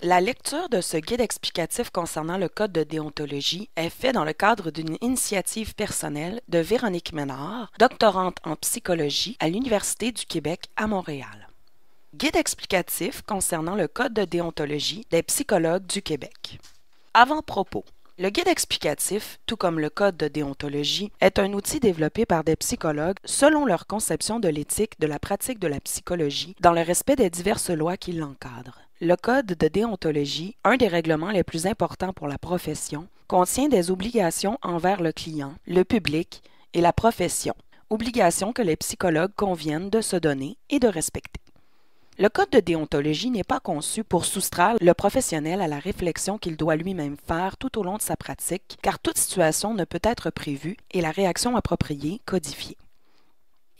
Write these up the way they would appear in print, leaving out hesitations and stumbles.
La lecture de ce guide explicatif concernant le code de déontologie est faite dans le cadre d'une initiative personnelle de Véronique Ménard, doctorante en psychologie à l'Université du Québec à Montréal. Guide explicatif concernant le code de déontologie des psychologues du Québec. Avant-propos. Le guide explicatif, tout comme le code de déontologie, est un outil développé par des psychologues selon leur conception de l'éthique de la pratique de la psychologie dans le respect des diverses lois qui l'encadrent. Le code de déontologie, un des règlements les plus importants pour la profession, contient des obligations envers le client, le public et la profession, obligations que les psychologues conviennent de se donner et de respecter. Le code de déontologie n'est pas conçu pour soustraire le professionnel à la réflexion qu'il doit lui-même faire tout au long de sa pratique, car toute situation ne peut être prévue et la réaction appropriée codifiée.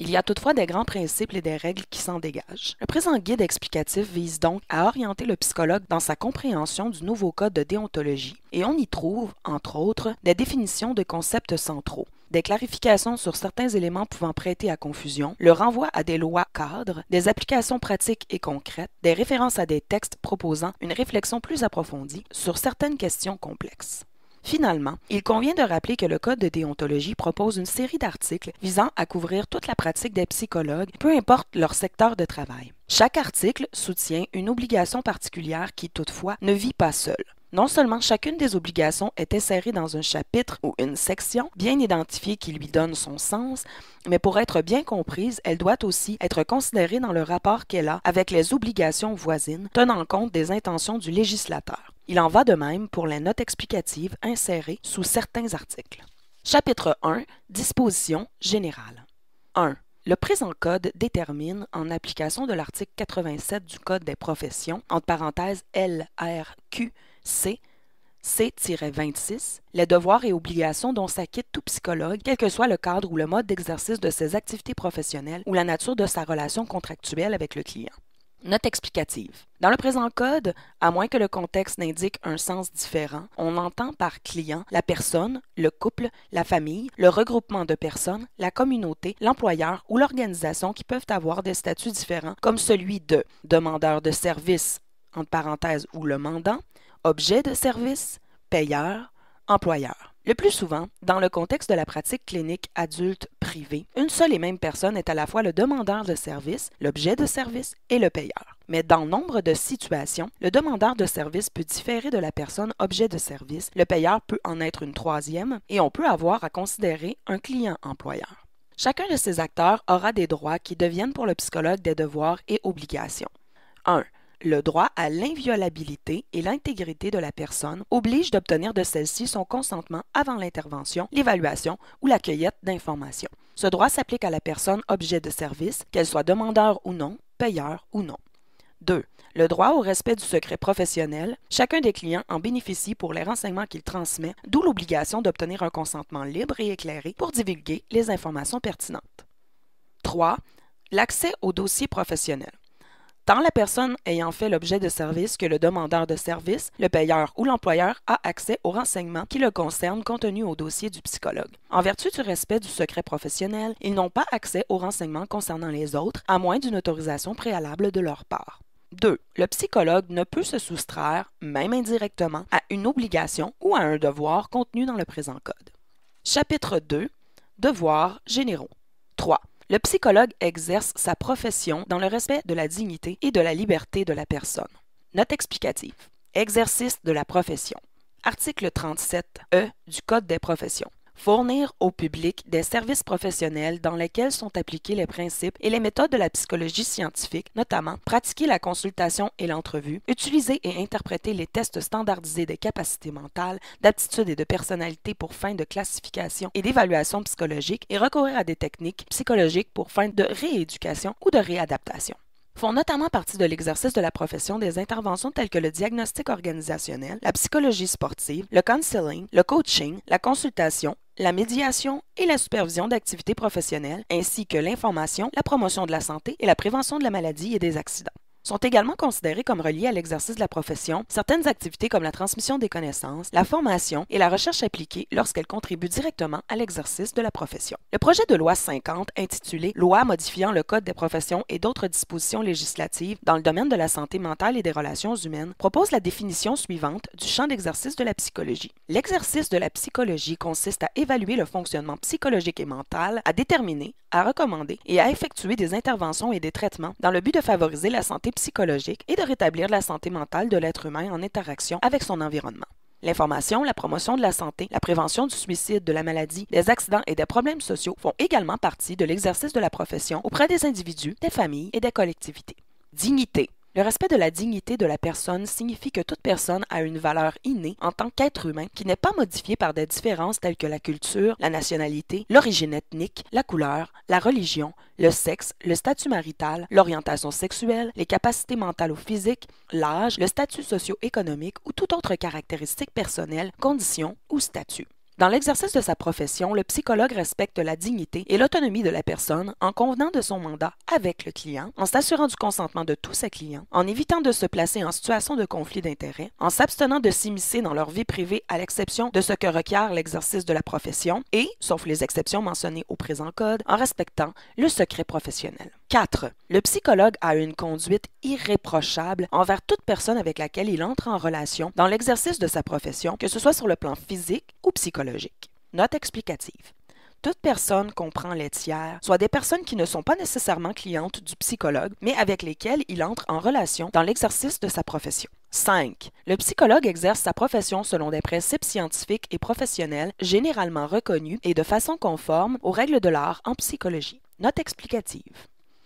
Il y a toutefois des grands principes et des règles qui s'en dégagent. Le présent guide explicatif vise donc à orienter le psychologue dans sa compréhension du nouveau code de déontologie et on y trouve, entre autres, des définitions de concepts centraux, des clarifications sur certains éléments pouvant prêter à confusion, le renvoi à des lois cadres, des applications pratiques et concrètes, des références à des textes proposant une réflexion plus approfondie sur certaines questions complexes. Finalement, il convient de rappeler que le Code de déontologie propose une série d'articles visant à couvrir toute la pratique des psychologues, peu importe leur secteur de travail. Chaque article soutient une obligation particulière qui, toutefois, ne vit pas seule. Non seulement chacune des obligations est insérée dans un chapitre ou une section bien identifiée qui lui donne son sens, mais pour être bien comprise, elle doit aussi être considérée dans le rapport qu'elle a avec les obligations voisines, tenant compte des intentions du législateur. Il en va de même pour les notes explicatives insérées sous certains articles. Chapitre 1. Dispositions générales. 1. Le présent code détermine, en application de l'article 87 du Code des professions, entre parenthèses LRQ, C-26, les devoirs et obligations dont s'acquitte tout psychologue, quel que soit le cadre ou le mode d'exercice de ses activités professionnelles ou la nature de sa relation contractuelle avec le client. Note explicative. Dans le présent code, à moins que le contexte n'indique un sens différent, on entend par client la personne, le couple, la famille, le regroupement de personnes, la communauté, l'employeur ou l'organisation qui peuvent avoir des statuts différents comme celui de demandeur de service, entre parenthèses, ou le mandant, objet de service, payeur, employeur. Le plus souvent, dans le contexte de la pratique clinique adulte privée, une seule et même personne est à la fois le demandeur de service, l'objet de service et le payeur. Mais dans nombre de situations, le demandeur de service peut différer de la personne objet de service, le payeur peut en être une troisième et on peut avoir à considérer un client employeur. Chacun de ces acteurs aura des droits qui deviennent pour le psychologue des devoirs et obligations. 1. Le droit à l'inviolabilité et l'intégrité de la personne oblige d'obtenir de celle-ci son consentement avant l'intervention, l'évaluation ou la cueillette d'informations. Ce droit s'applique à la personne objet de service, qu'elle soit demandeur ou non, payeur ou non. 2. Le droit au respect du secret professionnel. Chacun des clients en bénéficie pour les renseignements qu'il transmet, d'où l'obligation d'obtenir un consentement libre et éclairé pour divulguer les informations pertinentes. 3. L'accès au dossier professionnel. Tant la personne ayant fait l'objet de service que le demandeur de service, le payeur ou l'employeur a accès aux renseignements qui le concernent contenus au dossier du psychologue. En vertu du respect du secret professionnel, ils n'ont pas accès aux renseignements concernant les autres, à moins d'une autorisation préalable de leur part. 2. Le psychologue ne peut se soustraire, même indirectement, à une obligation ou à un devoir contenu dans le présent code. Chapitre 2. Devoirs généraux. 3. Le psychologue exerce sa profession dans le respect de la dignité et de la liberté de la personne. Note explicative. Exercice de la profession. Article 37e du Code des professions. Fournir au public des services professionnels dans lesquels sont appliqués les principes et les méthodes de la psychologie scientifique, notamment pratiquer la consultation et l'entrevue, utiliser et interpréter les tests standardisés des capacités mentales, d'aptitude et de personnalité pour fin de classification et d'évaluation psychologique et recourir à des techniques psychologiques pour fin de rééducation ou de réadaptation. Font notamment partie de l'exercice de la profession des interventions telles que le diagnostic organisationnel, la psychologie sportive, le counseling, le coaching, la consultation, la médiation et la supervision d'activités professionnelles, ainsi que l'information, la promotion de la santé et la prévention de la maladie et des accidents. Sont également considérées comme reliées à l'exercice de la profession certaines activités comme la transmission des connaissances, la formation et la recherche appliquée lorsqu'elles contribuent directement à l'exercice de la profession. Le projet de loi 50, intitulé Loi modifiant le Code des professions et d'autres dispositions législatives dans le domaine de la santé mentale et des relations humaines, propose la définition suivante du champ d'exercice de la psychologie. L'exercice de la psychologie consiste à évaluer le fonctionnement psychologique et mental, à déterminer, à recommander et à effectuer des interventions et des traitements dans le but de favoriser la santé psychologique et de rétablir la santé mentale de l'être humain en interaction avec son environnement. L'information, la promotion de la santé, la prévention du suicide, de la maladie, des accidents et des problèmes sociaux font également partie de l'exercice de la profession auprès des individus, des familles et des collectivités. Dignité. Le respect de la dignité de la personne signifie que toute personne a une valeur innée en tant qu'être humain qui n'est pas modifiée par des différences telles que la culture, la nationalité, l'origine ethnique, la couleur, la religion, le sexe, le statut marital, l'orientation sexuelle, les capacités mentales ou physiques, l'âge, le statut socio-économique ou toute autre caractéristique personnelle, condition ou statut. Dans l'exercice de sa profession, le psychologue respecte la dignité et l'autonomie de la personne en convenant de son mandat avec le client, en s'assurant du consentement de tous ses clients, en évitant de se placer en situation de conflit d'intérêts, en s'abstenant de s'immiscer dans leur vie privée à l'exception de ce que requiert l'exercice de la profession et, sauf les exceptions mentionnées au présent code, en respectant le secret professionnel. 4. Le psychologue a une conduite irréprochable envers toute personne avec laquelle il entre en relation dans l'exercice de sa profession, que ce soit sur le plan physique ou psychologique. Note explicative. Toute personne comprend les tiers, soit des personnes qui ne sont pas nécessairement clientes du psychologue, mais avec lesquelles il entre en relation dans l'exercice de sa profession. 5. Le psychologue exerce sa profession selon des principes scientifiques et professionnels généralement reconnus et de façon conforme aux règles de l'art en psychologie. Note explicative.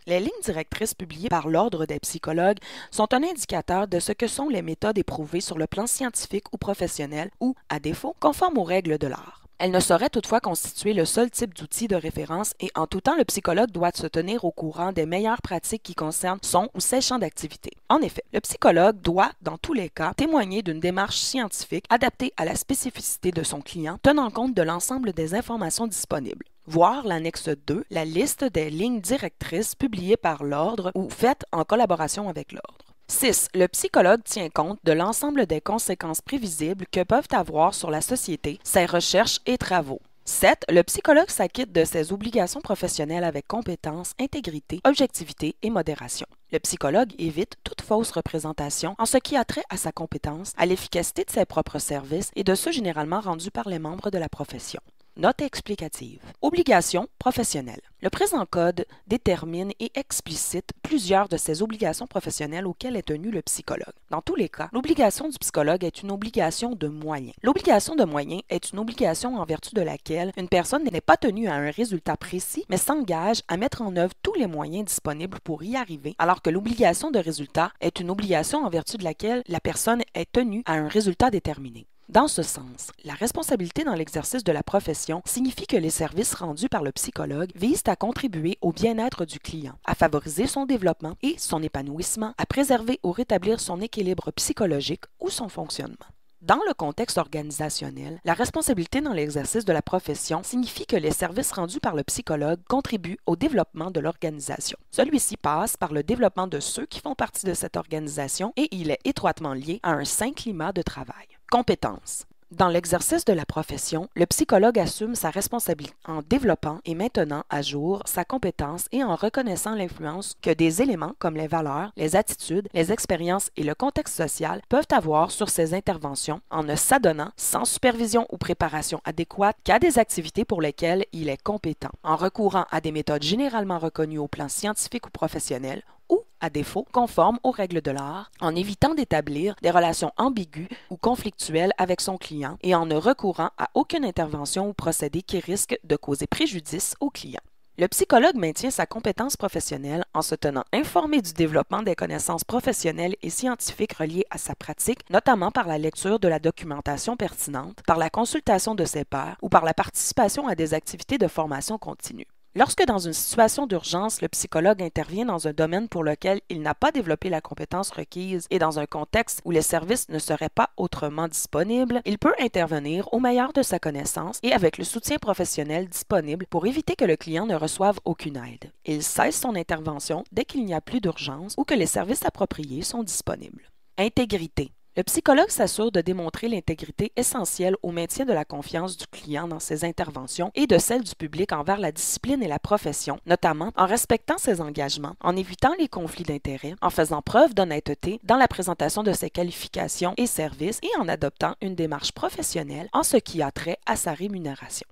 Les lignes directrices publiées par l'Ordre des psychologues sont un indicateur de ce que sont les méthodes éprouvées sur le plan scientifique ou professionnel ou, à défaut, conformes aux règles de l'art. Elles ne sauraient toutefois constituer le seul type d'outil de référence et en tout temps, le psychologue doit se tenir au courant des meilleures pratiques qui concernent son ou ses champs d'activité. En effet, le psychologue doit, dans tous les cas, témoigner d'une démarche scientifique adaptée à la spécificité de son client, tenant compte de l'ensemble des informations disponibles. Voir l'annexe 2, la liste des lignes directrices publiées par l'Ordre ou faites en collaboration avec l'Ordre. 6. Le psychologue tient compte de l'ensemble des conséquences prévisibles que peuvent avoir sur la société ses recherches et travaux. 7. Le psychologue s'acquitte de ses obligations professionnelles avec compétence, intégrité, objectivité et modération. Le psychologue évite toute fausse représentation en ce qui a trait à sa compétence, à l'efficacité de ses propres services et de ceux généralement rendus par les membres de la profession. Note explicative. Obligations professionnelles. Le présent code détermine et explicite plusieurs de ces obligations professionnelles auxquelles est tenu le psychologue. Dans tous les cas, l'obligation du psychologue est une obligation de moyens. L'obligation de moyens est une obligation en vertu de laquelle une personne n'est pas tenue à un résultat précis, mais s'engage à mettre en œuvre tous les moyens disponibles pour y arriver, alors que l'obligation de résultat est une obligation en vertu de laquelle la personne est tenue à un résultat déterminé. Dans ce sens, la responsabilité dans l'exercice de la profession signifie que les services rendus par le psychologue visent à contribuer au bien-être du client, à favoriser son développement et son épanouissement, à préserver ou rétablir son équilibre psychologique ou son fonctionnement. Dans le contexte organisationnel, la responsabilité dans l'exercice de la profession signifie que les services rendus par le psychologue contribuent au développement de l'organisation. Celui-ci passe par le développement de ceux qui font partie de cette organisation et il est étroitement lié à un sain climat de travail. Compétences. Dans l'exercice de la profession, le psychologue assume sa responsabilité en développant et maintenant à jour sa compétence et en reconnaissant l'influence que des éléments comme les valeurs, les attitudes, les expériences et le contexte social peuvent avoir sur ses interventions en ne s'adonnant sans supervision ou préparation adéquate qu'à des activités pour lesquelles il est compétent, en recourant à des méthodes généralement reconnues au plan scientifique ou professionnel ou, à défaut, conforme aux règles de l'art, en évitant d'établir des relations ambiguës ou conflictuelles avec son client et en ne recourant à aucune intervention ou procédé qui risque de causer préjudice au client. Le psychologue maintient sa compétence professionnelle en se tenant informé du développement des connaissances professionnelles et scientifiques reliées à sa pratique, notamment par la lecture de la documentation pertinente, par la consultation de ses pairs ou par la participation à des activités de formation continue. Lorsque dans une situation d'urgence, le psychologue intervient dans un domaine pour lequel il n'a pas développé la compétence requise et dans un contexte où les services ne seraient pas autrement disponibles, il peut intervenir au meilleur de sa connaissance et avec le soutien professionnel disponible pour éviter que le client ne reçoive aucune aide. Il cesse son intervention dès qu'il n'y a plus d'urgence ou que les services appropriés sont disponibles. Intégrité. Le psychologue s'assure de démontrer l'intégrité essentielle au maintien de la confiance du client dans ses interventions et de celle du public envers la discipline et la profession, notamment en respectant ses engagements, en évitant les conflits d'intérêts, en faisant preuve d'honnêteté dans la présentation de ses qualifications et services et en adoptant une démarche professionnelle en ce qui a trait à sa rémunération.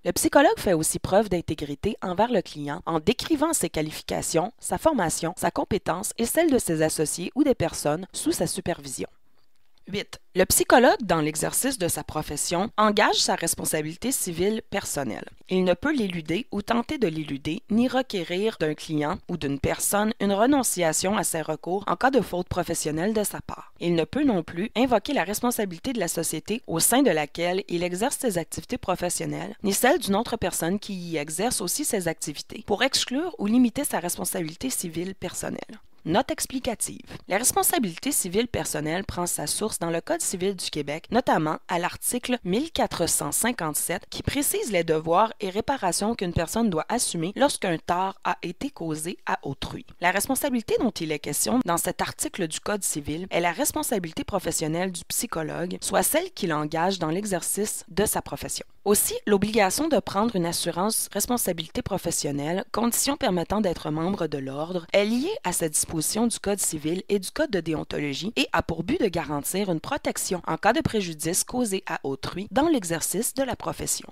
Le psychologue fait aussi preuve d'intégrité envers le client en décrivant ses qualifications, sa formation, sa compétence et celle de ses associés ou des personnes sous sa supervision. 8. Le psychologue, dans l'exercice de sa profession, engage sa responsabilité civile personnelle. Il ne peut l'éluder ou tenter de l'éluder, ni requérir d'un client ou d'une personne une renonciation à ses recours en cas de faute professionnelle de sa part. Il ne peut non plus invoquer la responsabilité de la société au sein de laquelle il exerce ses activités professionnelles, ni celle d'une autre personne qui y exerce aussi ses activités, pour exclure ou limiter sa responsabilité civile personnelle. Note explicative. La responsabilité civile personnelle prend sa source dans le Code civil du Québec, notamment à l'article 1457 qui précise les devoirs et réparations qu'une personne doit assumer lorsqu'un tort a été causé à autrui. La responsabilité dont il est question dans cet article du Code civil est la responsabilité professionnelle du psychologue, soit celle qu'il engage dans l'exercice de sa profession. Aussi, l'obligation de prendre une assurance responsabilité professionnelle, condition permettant d'être membre de l'ordre, est liée à cette disposition du Code civil et du Code de déontologie et a pour but de garantir une protection en cas de préjudice causé à autrui dans l'exercice de la profession.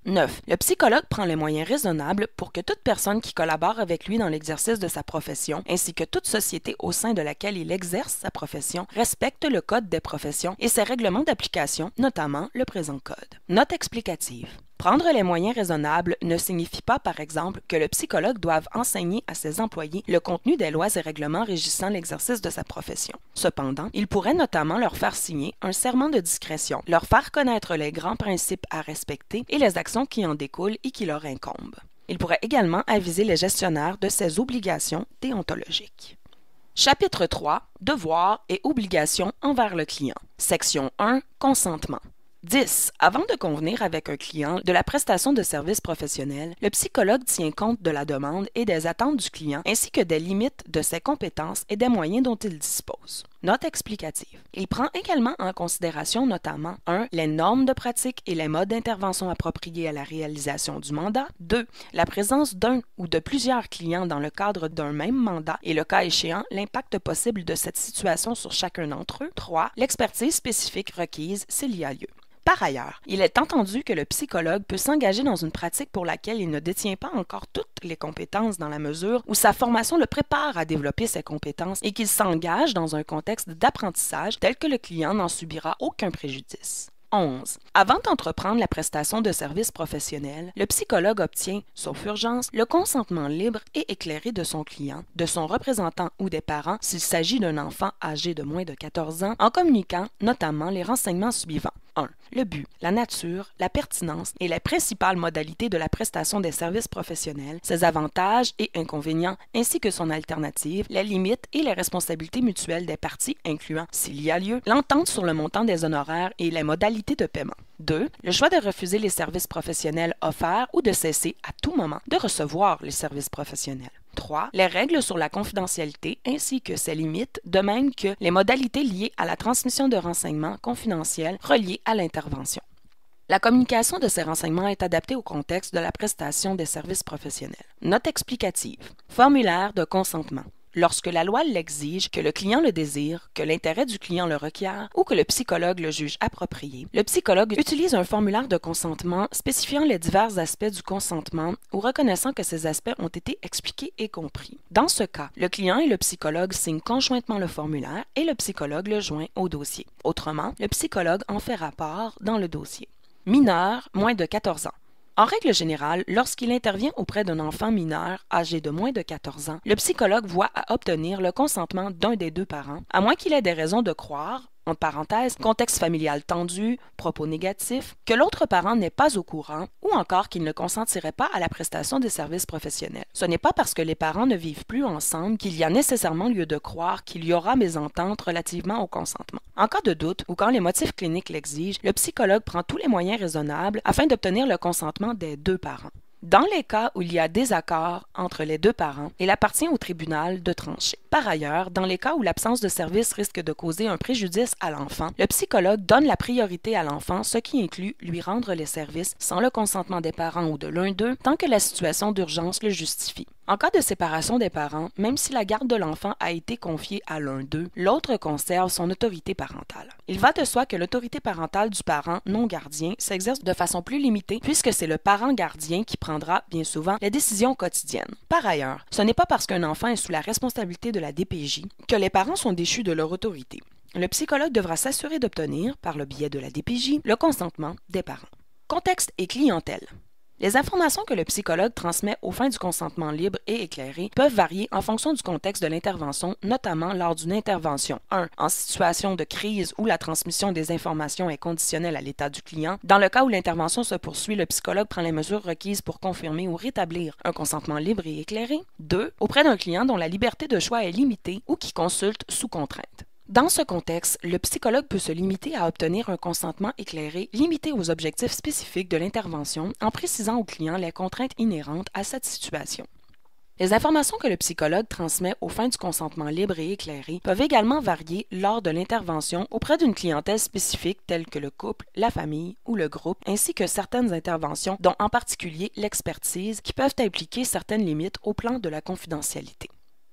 9. Le psychologue prend les moyens raisonnables pour que toute personne qui collabore avec lui dans l'exercice de sa profession, ainsi que toute société au sein de laquelle il exerce sa profession, respecte le Code des professions et ses règlements d'application, notamment le présent Code. Note explicative. Prendre les moyens raisonnables ne signifie pas, par exemple, que le psychologue doive enseigner à ses employés le contenu des lois et règlements régissant l'exercice de sa profession. Cependant, il pourrait notamment leur faire signer un serment de discrétion, leur faire connaître les grands principes à respecter et les actions qui en découlent et qui leur incombent. Il pourrait également aviser les gestionnaires de ses obligations déontologiques. Chapitre 3. Devoirs et obligations envers le client. Section 1. Consentement. 10. Avant de convenir avec un client de la prestation de services professionnels, le psychologue tient compte de la demande et des attentes du client ainsi que des limites de ses compétences et des moyens dont il dispose. Note explicative. Il prend également en considération notamment 1. Les normes de pratique et les modes d'intervention appropriés à la réalisation du mandat. 2. La présence d'un ou de plusieurs clients dans le cadre d'un même mandat et le cas échéant, l'impact possible de cette situation sur chacun d'entre eux. 3. L'expertise spécifique requise s'il y a lieu. Par ailleurs, il est entendu que le psychologue peut s'engager dans une pratique pour laquelle il ne détient pas encore toutes les compétences dans la mesure où sa formation le prépare à développer ses compétences et qu'il s'engage dans un contexte d'apprentissage tel que le client n'en subira aucun préjudice. 11. Avant d'entreprendre la prestation de services professionnels, le psychologue obtient, sauf urgence, le consentement libre et éclairé de son client, de son représentant ou des parents s'il s'agit d'un enfant âgé de moins de 14 ans, en communiquant notamment les renseignements suivants. 1. Le but, la nature, la pertinence et les principales modalités de la prestation des services professionnels, ses avantages et inconvénients ainsi que son alternative, les limites et les responsabilités mutuelles des parties incluant, s'il y a lieu, l'entente sur le montant des honoraires et les modalités de paiement. 2. Le choix de refuser les services professionnels offerts ou de cesser à tout moment de recevoir les services professionnels. 3. Les règles sur la confidentialité ainsi que ses limites, de même que les modalités liées à la transmission de renseignements confidentiels reliés à l'intervention. La communication de ces renseignements est adaptée au contexte de la prestation des services professionnels. Note explicative. Formulaire de consentement. Lorsque la loi l'exige, que le client le désire, que l'intérêt du client le requiert ou que le psychologue le juge approprié, le psychologue utilise un formulaire de consentement spécifiant les divers aspects du consentement ou reconnaissant que ces aspects ont été expliqués et compris. Dans ce cas, le client et le psychologue signent conjointement le formulaire et le psychologue le joint au dossier. Autrement, le psychologue en fait rapport dans le dossier. Mineur, moins de 14 ans. En règle générale, lorsqu'il intervient auprès d'un enfant mineur âgé de moins de 14 ans, le psychologue voit à obtenir le consentement d'un des deux parents, à moins qu'il ait des raisons de croire, entre parenthèses, contexte familial tendu, propos négatifs, que l'autre parent n'est pas au courant ou encore qu'il ne consentirait pas à la prestation des services professionnels. Ce n'est pas parce que les parents ne vivent plus ensemble qu'il y a nécessairement lieu de croire qu'il y aura mésentente relativement au consentement. En cas de doute ou quand les motifs cliniques l'exigent, le psychologue prend tous les moyens raisonnables afin d'obtenir le consentement des deux parents. Dans les cas où il y a désaccord entre les deux parents, il appartient au tribunal de trancher. Par ailleurs, dans les cas où l'absence de service risque de causer un préjudice à l'enfant, le psychologue donne la priorité à l'enfant, ce qui inclut lui rendre les services sans le consentement des parents ou de l'un d'eux, tant que la situation d'urgence le justifie. En cas de séparation des parents, même si la garde de l'enfant a été confiée à l'un d'eux, l'autre conserve son autorité parentale. Il va de soi que l'autorité parentale du parent non gardien s'exerce de façon plus limitée puisque c'est le parent gardien qui prendra, bien souvent, les décisions quotidiennes. Par ailleurs, ce n'est pas parce qu'un enfant est sous la responsabilité de la DPJ que les parents sont déchus de leur autorité. Le psychologue devra s'assurer d'obtenir, par le biais de la DPJ, le consentement des parents. Contexte et clientèle. Les informations que le psychologue transmet aux fins du consentement libre et éclairé peuvent varier en fonction du contexte de l'intervention, notamment lors d'une intervention 1. En situation de crise où la transmission des informations est conditionnelle à l'état du client. Dans le cas où l'intervention se poursuit, le psychologue prend les mesures requises pour confirmer ou rétablir un consentement libre et éclairé. 2. Auprès d'un client dont la liberté de choix est limitée ou qui consulte sous contrainte. Dans ce contexte, le psychologue peut se limiter à obtenir un consentement éclairé limité aux objectifs spécifiques de l'intervention en précisant au client les contraintes inhérentes à cette situation. Les informations que le psychologue transmet aux fins du consentement libre et éclairé peuvent également varier lors de l'intervention auprès d'une clientèle spécifique telle que le couple, la famille ou le groupe, ainsi que certaines interventions, dont en particulier l'expertise, qui peuvent impliquer certaines limites au plan de la confidentialité.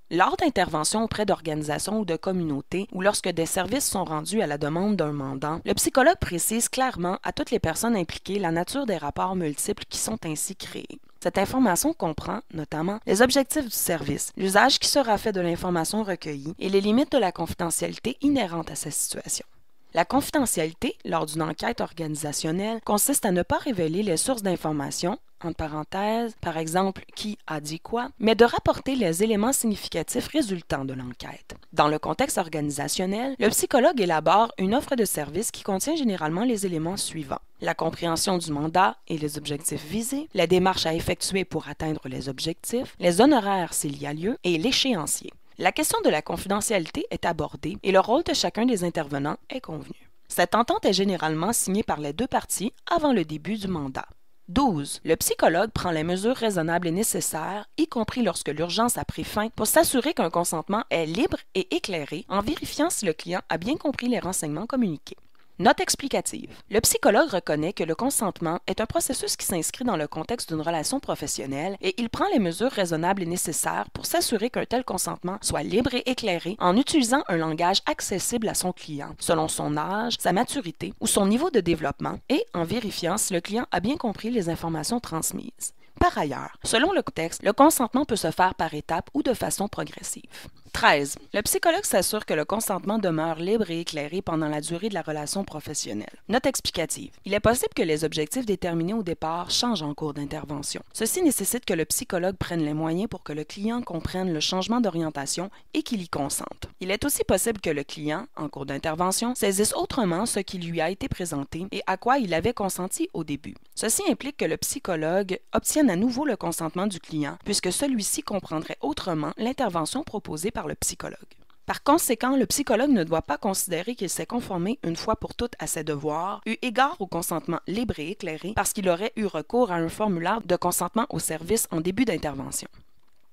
Lors d'interventions auprès d'organisations ou de communautés ou lorsque des services sont rendus à la demande d'un mandant, le psychologue précise clairement à toutes les personnes impliquées la nature des rapports multiples qui sont ainsi créés. Cette information comprend, notamment, les objectifs du service, l'usage qui sera fait de l'information recueillie et les limites de la confidentialité inhérentes à cette situation. La confidentialité, lors d'une enquête organisationnelle, consiste à ne pas révéler les sources d'informations, entre parenthèses, par exemple, qui a dit quoi, mais de rapporter les éléments significatifs résultant de l'enquête. Dans le contexte organisationnel, le psychologue élabore une offre de service qui contient généralement les éléments suivants: la compréhension du mandat et les objectifs visés, la démarche à effectuer pour atteindre les objectifs, les honoraires s'il y a lieu et l'échéancier. La question de la confidentialité est abordée et le rôle de chacun des intervenants est convenu. Cette entente est généralement signée par les deux parties avant le début du mandat. 12. Le psychologue prend les mesures raisonnables et nécessaires, y compris lorsque l'urgence a pris fin, pour s'assurer qu'un consentement est libre et éclairé en vérifiant si le client a bien compris les renseignements communiqués. Note explicative. Le psychologue reconnaît que le consentement est un processus qui s'inscrit dans le contexte d'une relation professionnelle et il prend les mesures raisonnables et nécessaires pour s'assurer qu'un tel consentement soit libre et éclairé en utilisant un langage accessible à son client, selon son âge, sa maturité ou son niveau de développement et en vérifiant si le client a bien compris les informations transmises. Par ailleurs, selon le contexte, le consentement peut se faire par étapes ou de façon progressive. 13. Le psychologue s'assure que le consentement demeure libre et éclairé pendant la durée de la relation professionnelle. Note explicative. Il est possible que les objectifs déterminés au départ changent en cours d'intervention. Ceci nécessite que le psychologue prenne les moyens pour que le client comprenne le changement d'orientation et qu'il y consente. Il est aussi possible que le client, en cours d'intervention, saisisse autrement ce qui lui a été présenté et à quoi il avait consenti au début. Ceci implique que le psychologue obtienne à nouveau le consentement du client puisque celui-ci comprendrait autrement l'intervention proposée par le psychologue. Par conséquent, le psychologue ne doit pas considérer qu'il s'est conformé une fois pour toutes à ses devoirs, eu égard au consentement libre et éclairé, parce qu'il aurait eu recours à un formulaire de consentement au service en début d'intervention.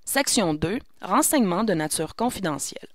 Section 2. Renseignements de nature confidentielle.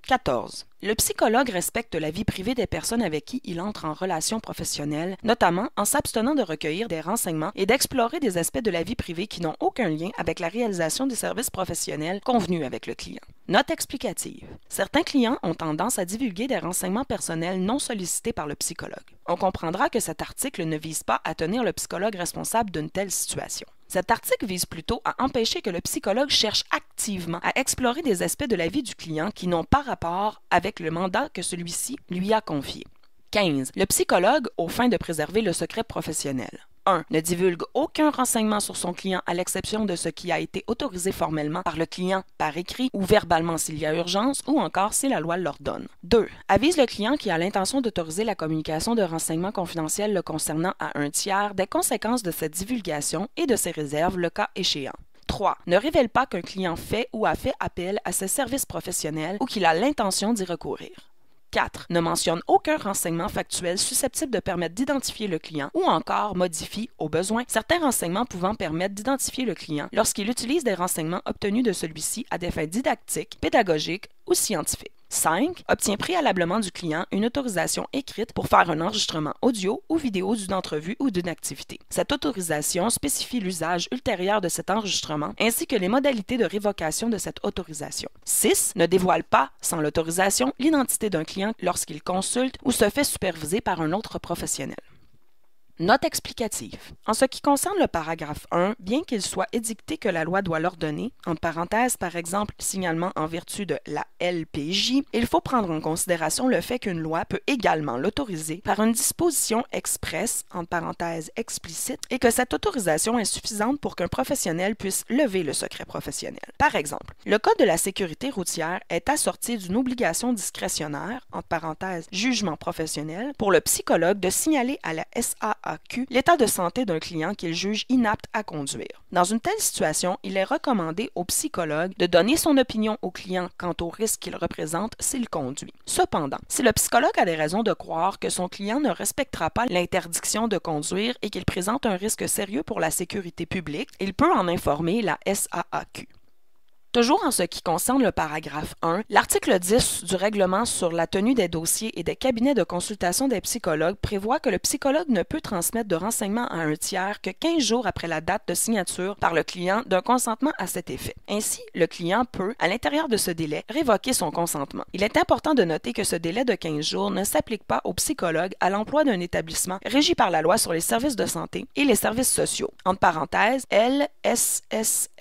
14. Le psychologue respecte la vie privée des personnes avec qui il entre en relation professionnelle, notamment en s'abstenant de recueillir des renseignements et d'explorer des aspects de la vie privée qui n'ont aucun lien avec la réalisation des services professionnels convenus avec le client. Note explicative. Certains clients ont tendance à divulguer des renseignements personnels non sollicités par le psychologue. On comprendra que cet article ne vise pas à tenir le psychologue responsable d'une telle situation. Cet article vise plutôt à empêcher que le psychologue cherche activement à explorer des aspects de la vie du client qui n'ont pas rapport avec le mandat que celui-ci lui a confié. 15. Le psychologue aux fins de préserver le secret professionnel. 1. Ne divulgue aucun renseignement sur son client à l'exception de ce qui a été autorisé formellement par le client par écrit ou verbalement s'il y a urgence ou encore si la loi l'ordonne. 2. Avise le client qui a l'intention d'autoriser la communication de renseignements confidentiels le concernant à un tiers des conséquences de cette divulgation et de ses réserves le cas échéant. 3. Ne révèle pas qu'un client fait ou a fait appel à ses services professionnels ou qu'il a l'intention d'y recourir. 4. Ne mentionne aucun renseignement factuel susceptible de permettre d'identifier le client ou encore modifie, au besoin, certains renseignements pouvant permettre d'identifier le client lorsqu'il utilise des renseignements obtenus de celui-ci à des fins didactiques, pédagogiques ou scientifiques. 5. Obtient préalablement du client une autorisation écrite pour faire un enregistrement audio ou vidéo d'une entrevue ou d'une activité. Cette autorisation spécifie l'usage ultérieur de cet enregistrement ainsi que les modalités de révocation de cette autorisation. 6. Ne dévoile pas, sans l'autorisation, l'identité d'un client lorsqu'il consulte ou se fait superviser par un autre professionnel. Note explicative. En ce qui concerne le paragraphe 1, bien qu'il soit édicté que la loi doit l'ordonner, entre parenthèses par exemple signalement en vertu de la LPJ, il faut prendre en considération le fait qu'une loi peut également l'autoriser par une disposition expresse, entre parenthèses explicite, et que cette autorisation est suffisante pour qu'un professionnel puisse lever le secret professionnel. Par exemple, le Code de la sécurité routière est assorti d'une obligation discrétionnaire, entre parenthèses jugement professionnel, pour le psychologue de signaler à la SAAQ l'état de santé d'un client qu'il juge inapte à conduire. Dans une telle situation, il est recommandé au psychologue de donner son opinion au client quant au risque qu'il représente s'il conduit. Cependant, si le psychologue a des raisons de croire que son client ne respectera pas l'interdiction de conduire et qu'il présente un risque sérieux pour la sécurité publique, il peut en informer la SAAQ. Toujours en ce qui concerne le paragraphe 1, l'article 10 du règlement sur la tenue des dossiers et des cabinets de consultation des psychologues prévoit que le psychologue ne peut transmettre de renseignements à un tiers que 15 jours après la date de signature par le client d'un consentement à cet effet. Ainsi, le client peut, à l'intérieur de ce délai, révoquer son consentement. Il est important de noter que ce délai de 15 jours ne s'applique pas au psychologue à l'emploi d'un établissement régi par la loi sur les services de santé et les services sociaux, entre parenthèses LSSSS,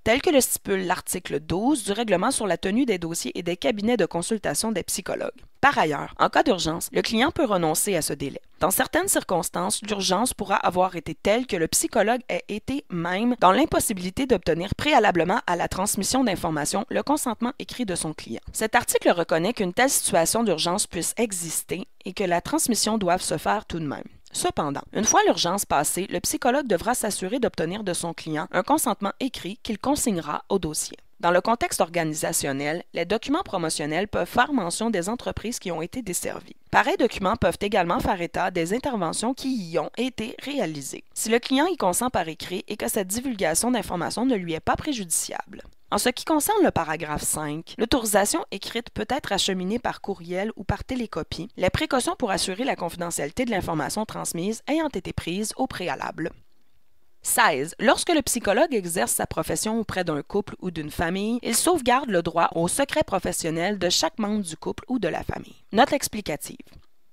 tel que le stipule l'article 12 du règlement sur la tenue des dossiers et des cabinets de consultation des psychologues. Par ailleurs, en cas d'urgence, le client peut renoncer à ce délai. Dans certaines circonstances, l'urgence pourra avoir été telle que le psychologue ait été même dans l'impossibilité d'obtenir préalablement à la transmission d'informations le consentement écrit de son client. Cet article reconnaît qu'une telle situation d'urgence puisse exister et que la transmission doive se faire tout de même. Cependant, une fois l'urgence passée, le psychologue devra s'assurer d'obtenir de son client un consentement écrit qu'il consignera au dossier. Dans le contexte organisationnel, les documents promotionnels peuvent faire mention des entreprises qui ont été desservies. Pareils documents peuvent également faire état des interventions qui y ont été réalisées, si le client y consent par écrit et que cette divulgation d'informations ne lui est pas préjudiciable. En ce qui concerne le paragraphe 5, l'autorisation écrite peut être acheminée par courriel ou par télécopie, les précautions pour assurer la confidentialité de l'information transmise ayant été prises au préalable. 16. Lorsque le psychologue exerce sa profession auprès d'un couple ou d'une famille, il sauvegarde le droit au secret professionnel de chaque membre du couple ou de la famille. Note explicative.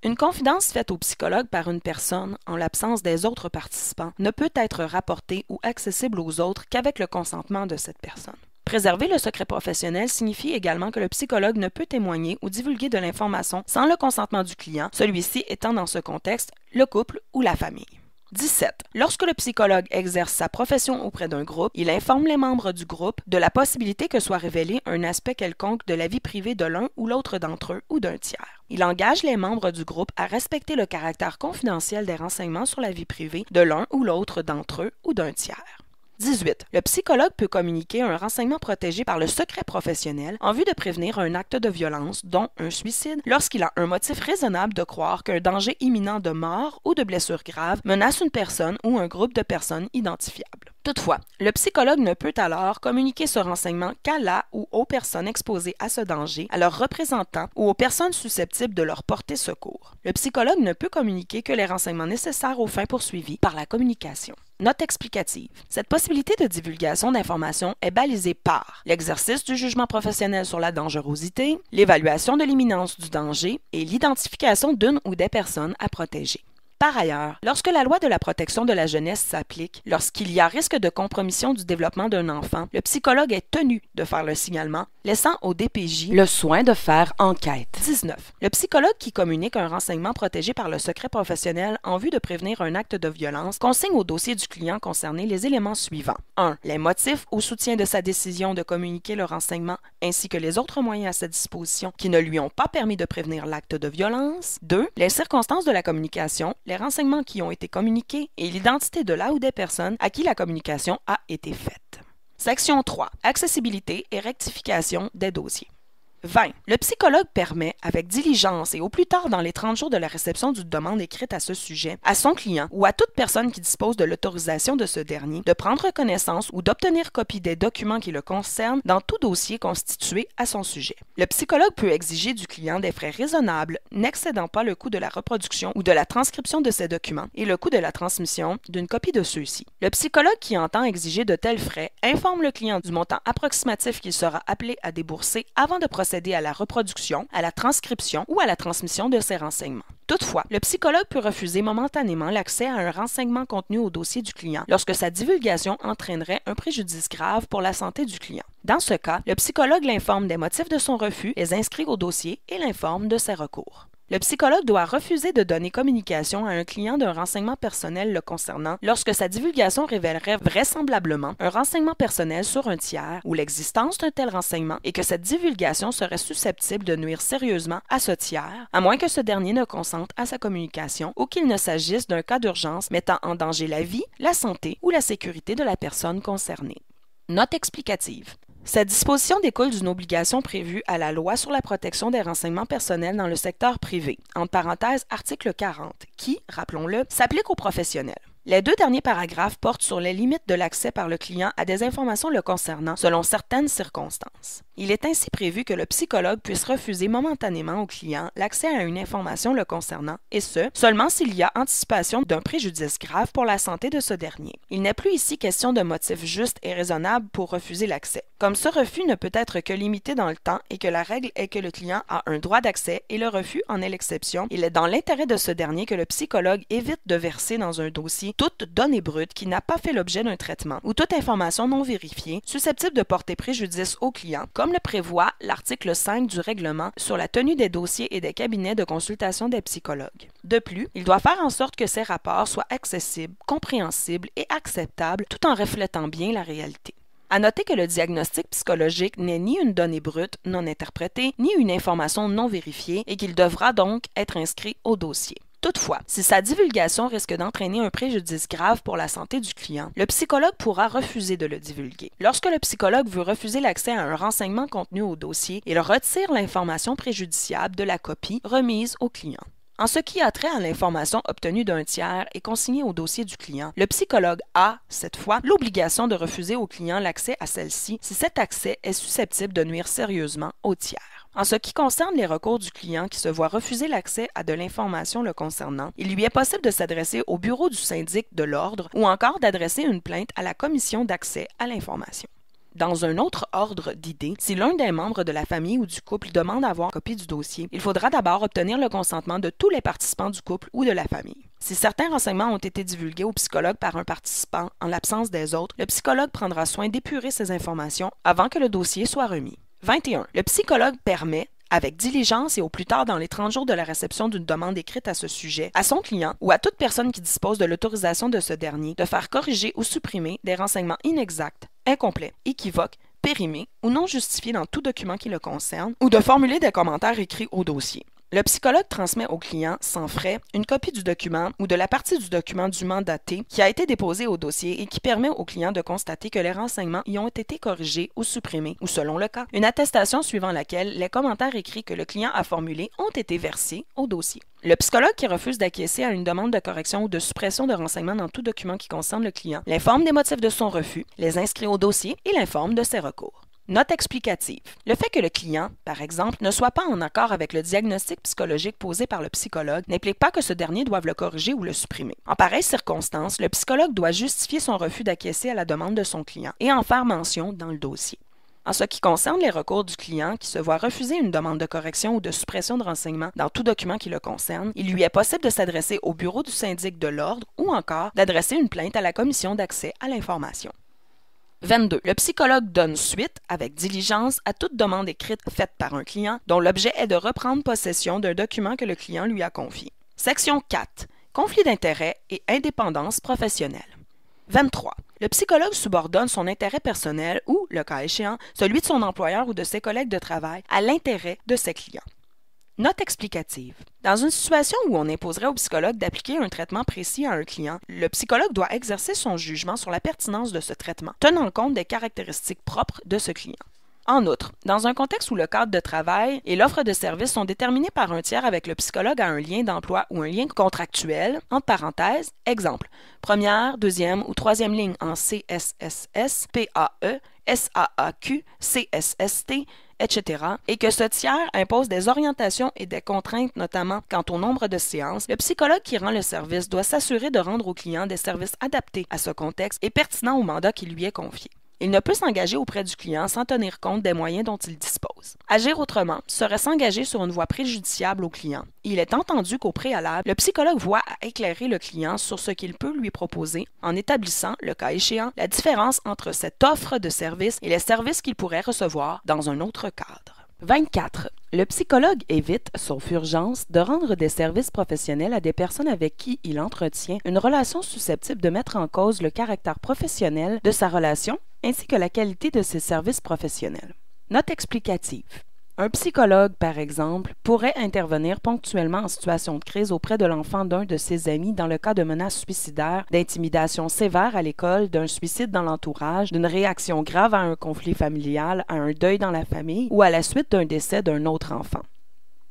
Une confidence faite au psychologue par une personne, en l'absence des autres participants, ne peut être rapportée ou accessible aux autres qu'avec le consentement de cette personne. Préserver le secret professionnel signifie également que le psychologue ne peut témoigner ou divulguer de l'information sans le consentement du client, celui-ci étant dans ce contexte le couple ou la famille. 17. Lorsque le psychologue exerce sa profession auprès d'un groupe, il informe les membres du groupe de la possibilité que soit révélé un aspect quelconque de la vie privée de l'un ou l'autre d'entre eux ou d'un tiers. Il engage les membres du groupe à respecter le caractère confidentiel des renseignements sur la vie privée de l'un ou l'autre d'entre eux ou d'un tiers. 18. Le psychologue peut communiquer un renseignement protégé par le secret professionnel en vue de prévenir un acte de violence, dont un suicide, lorsqu'il a un motif raisonnable de croire qu'un danger imminent de mort ou de blessure grave menace une personne ou un groupe de personnes identifiables. Toutefois, le psychologue ne peut alors communiquer ce renseignement qu'à la ou aux personnes exposées à ce danger, à leurs représentants ou aux personnes susceptibles de leur porter secours. Le psychologue ne peut communiquer que les renseignements nécessaires aux fins poursuivies par la communication. Note explicative. Cette possibilité de divulgation d'informations est balisée par l'exercice du jugement professionnel sur la dangerosité, l'évaluation de l'imminence du danger et l'identification d'une ou des personnes à protéger. Par ailleurs, lorsque la loi de la protection de la jeunesse s'applique, lorsqu'il y a risque de compromission du développement d'un enfant, le psychologue est tenu de faire le signalement, laissant au DPJ le soin de faire enquête. 19. Le psychologue qui communique un renseignement protégé par le secret professionnel en vue de prévenir un acte de violence consigne au dossier du client concerné les éléments suivants. 1. Les motifs ou soutien de sa décision de communiquer le renseignement ainsi que les autres moyens à sa disposition qui ne lui ont pas permis de prévenir l'acte de violence. 2. Les circonstances de la communication, les renseignements qui ont été communiqués et l'identité de la ou des personnes à qui la communication a été faite. Section 3. Accessibilité et rectification des dossiers. 20. Le psychologue permet, avec diligence et au plus tard dans les 30 jours de la réception d'une demande écrite à ce sujet, à son client ou à toute personne qui dispose de l'autorisation de ce dernier, de prendre connaissance ou d'obtenir copie des documents qui le concernent dans tout dossier constitué à son sujet. Le psychologue peut exiger du client des frais raisonnables, n'excédant pas le coût de la reproduction ou de la transcription de ces documents et le coût de la transmission d'une copie de ceux-ci. Le psychologue qui entend exiger de tels frais informe le client du montant approximatif qu'il sera appelé à débourser avant de procéder à la reproduction, à la transcription ou à la transmission de ces renseignements. Toutefois, le psychologue peut refuser momentanément l'accès à un renseignement contenu au dossier du client lorsque sa divulgation entraînerait un préjudice grave pour la santé du client. Dans ce cas, le psychologue l'informe des motifs de son refus, les inscrit au dossier et l'informe de ses recours. Le psychologue doit refuser de donner communication à un client d'un renseignement personnel le concernant lorsque sa divulgation révélerait vraisemblablement un renseignement personnel sur un tiers ou l'existence d'un tel renseignement et que cette divulgation serait susceptible de nuire sérieusement à ce tiers, à moins que ce dernier ne consente à sa communication ou qu'il ne s'agisse d'un cas d'urgence mettant en danger la vie, la santé ou la sécurité de la personne concernée. Note explicative. Cette disposition découle d'une obligation prévue à la Loi sur la protection des renseignements personnels dans le secteur privé, entre parenthèses article 40, qui, rappelons-le, s'applique aux professionnels. Les deux derniers paragraphes portent sur les limites de l'accès par le client à des informations le concernant selon certaines circonstances. Il est ainsi prévu que le psychologue puisse refuser momentanément au client l'accès à une information le concernant, et ce, seulement s'il y a anticipation d'un préjudice grave pour la santé de ce dernier. Il n'est plus ici question de motifs justes et raisonnables pour refuser l'accès. Comme ce refus ne peut être que limité dans le temps et que la règle est que le client a un droit d'accès et le refus en est l'exception, il est dans l'intérêt de ce dernier que le psychologue évite de verser dans un dossier toute donnée brute qui n'a pas fait l'objet d'un traitement ou toute information non vérifiée susceptible de porter préjudice au client, comme le prévoit l'article 5 du règlement sur la tenue des dossiers et des cabinets de consultation des psychologues. De plus, il doit faire en sorte que ces rapports soient accessibles, compréhensibles et acceptables tout en reflétant bien la réalité. À noter que le diagnostic psychologique n'est ni une donnée brute non interprétée, ni une information non vérifiée et qu'il devra donc être inscrit au dossier. Toutefois, si sa divulgation risque d'entraîner un préjudice grave pour la santé du client, le psychologue pourra refuser de le divulguer. Lorsque le psychologue veut refuser l'accès à un renseignement contenu au dossier, il retire l'information préjudiciable de la copie remise au client. En ce qui a trait à l'information obtenue d'un tiers et consignée au dossier du client, le psychologue a, cette fois, l'obligation de refuser au client l'accès à celle-ci si cet accès est susceptible de nuire sérieusement au tiers. En ce qui concerne les recours du client qui se voit refuser l'accès à de l'information le concernant, il lui est possible de s'adresser au bureau du syndic de l'ordre ou encore d'adresser une plainte à la commission d'accès à l'information. Dans un autre ordre d'idées, si l'un des membres de la famille ou du couple demande à avoir copie du dossier, il faudra d'abord obtenir le consentement de tous les participants du couple ou de la famille. Si certains renseignements ont été divulgués au psychologue par un participant en l'absence des autres, le psychologue prendra soin d'épurer ces informations avant que le dossier soit remis. 21. Le psychologue permet, avec diligence et au plus tard dans les 30 jours de la réception d'une demande écrite à ce sujet, à son client ou à toute personne qui dispose de l'autorisation de ce dernier de faire corriger ou supprimer des renseignements inexacts, incomplets, équivoques, périmés ou non justifiés dans tout document qui le concerne ou de formuler des commentaires écrits au dossier. Le psychologue transmet au client, sans frais, une copie du document ou de la partie du document dûment daté qui a été déposé au dossier et qui permet au client de constater que les renseignements y ont été corrigés ou supprimés, ou selon le cas, une attestation suivant laquelle les commentaires écrits que le client a formulés ont été versés au dossier. Le psychologue qui refuse d'acquiescer à une demande de correction ou de suppression de renseignements dans tout document qui concerne le client l'informe des motifs de son refus, les inscrit au dossier et l'informe de ses recours. Note explicative. Le fait que le client, par exemple, ne soit pas en accord avec le diagnostic psychologique posé par le psychologue n'implique pas que ce dernier doive le corriger ou le supprimer. En pareille circonstance, le psychologue doit justifier son refus d'acquiescer à la demande de son client et en faire mention dans le dossier. En ce qui concerne les recours du client qui se voit refuser une demande de correction ou de suppression de renseignements dans tout document qui le concerne, il lui est possible de s'adresser au bureau du syndic de l'ordre ou encore d'adresser une plainte à la commission d'accès à l'information. 22. Le psychologue donne suite, avec diligence, à toute demande écrite faite par un client dont l'objet est de reprendre possession d'un document que le client lui a confié. Section 4. Conflit d'intérêts et indépendance professionnelle. 23. Le psychologue subordonne son intérêt personnel ou, le cas échéant, celui de son employeur ou de ses collègues de travail à l'intérêt de ses clients. Note explicative. Dans une situation où on imposerait au psychologue d'appliquer un traitement précis à un client, le psychologue doit exercer son jugement sur la pertinence de ce traitement, tenant compte des caractéristiques propres de ce client. En outre, dans un contexte où le cadre de travail et l'offre de services sont déterminés par un tiers avec le psychologue à un lien d'emploi ou un lien contractuel, entre parenthèses, exemple, première, deuxième ou troisième ligne en CSSS, PAE, SAAQ, CSST, etc., et que ce tiers impose des orientations et des contraintes, notamment quant au nombre de séances, le psychologue qui rend le service doit s'assurer de rendre au client des services adaptés à ce contexte et pertinents au mandat qui lui est confié. Il ne peut s'engager auprès du client sans tenir compte des moyens dont il dispose. Agir autrement serait s'engager sur une voie préjudiciable au client. Il est entendu qu'au préalable, le psychologue voit à éclairer le client sur ce qu'il peut lui proposer en établissant, le cas échéant, la différence entre cette offre de service et les services qu'il pourrait recevoir dans un autre cadre. 24. Le psychologue évite, sauf urgence, de rendre des services professionnels à des personnes avec qui il entretient une relation susceptible de mettre en cause le caractère professionnel de sa relation ainsi que la qualité de ses services professionnels. Note explicative. Un psychologue, par exemple, pourrait intervenir ponctuellement en situation de crise auprès de l'enfant d'un de ses amis dans le cas de menaces suicidaires, d'intimidations sévères à l'école, d'un suicide dans l'entourage, d'une réaction grave à un conflit familial, à un deuil dans la famille ou à la suite d'un décès d'un autre enfant.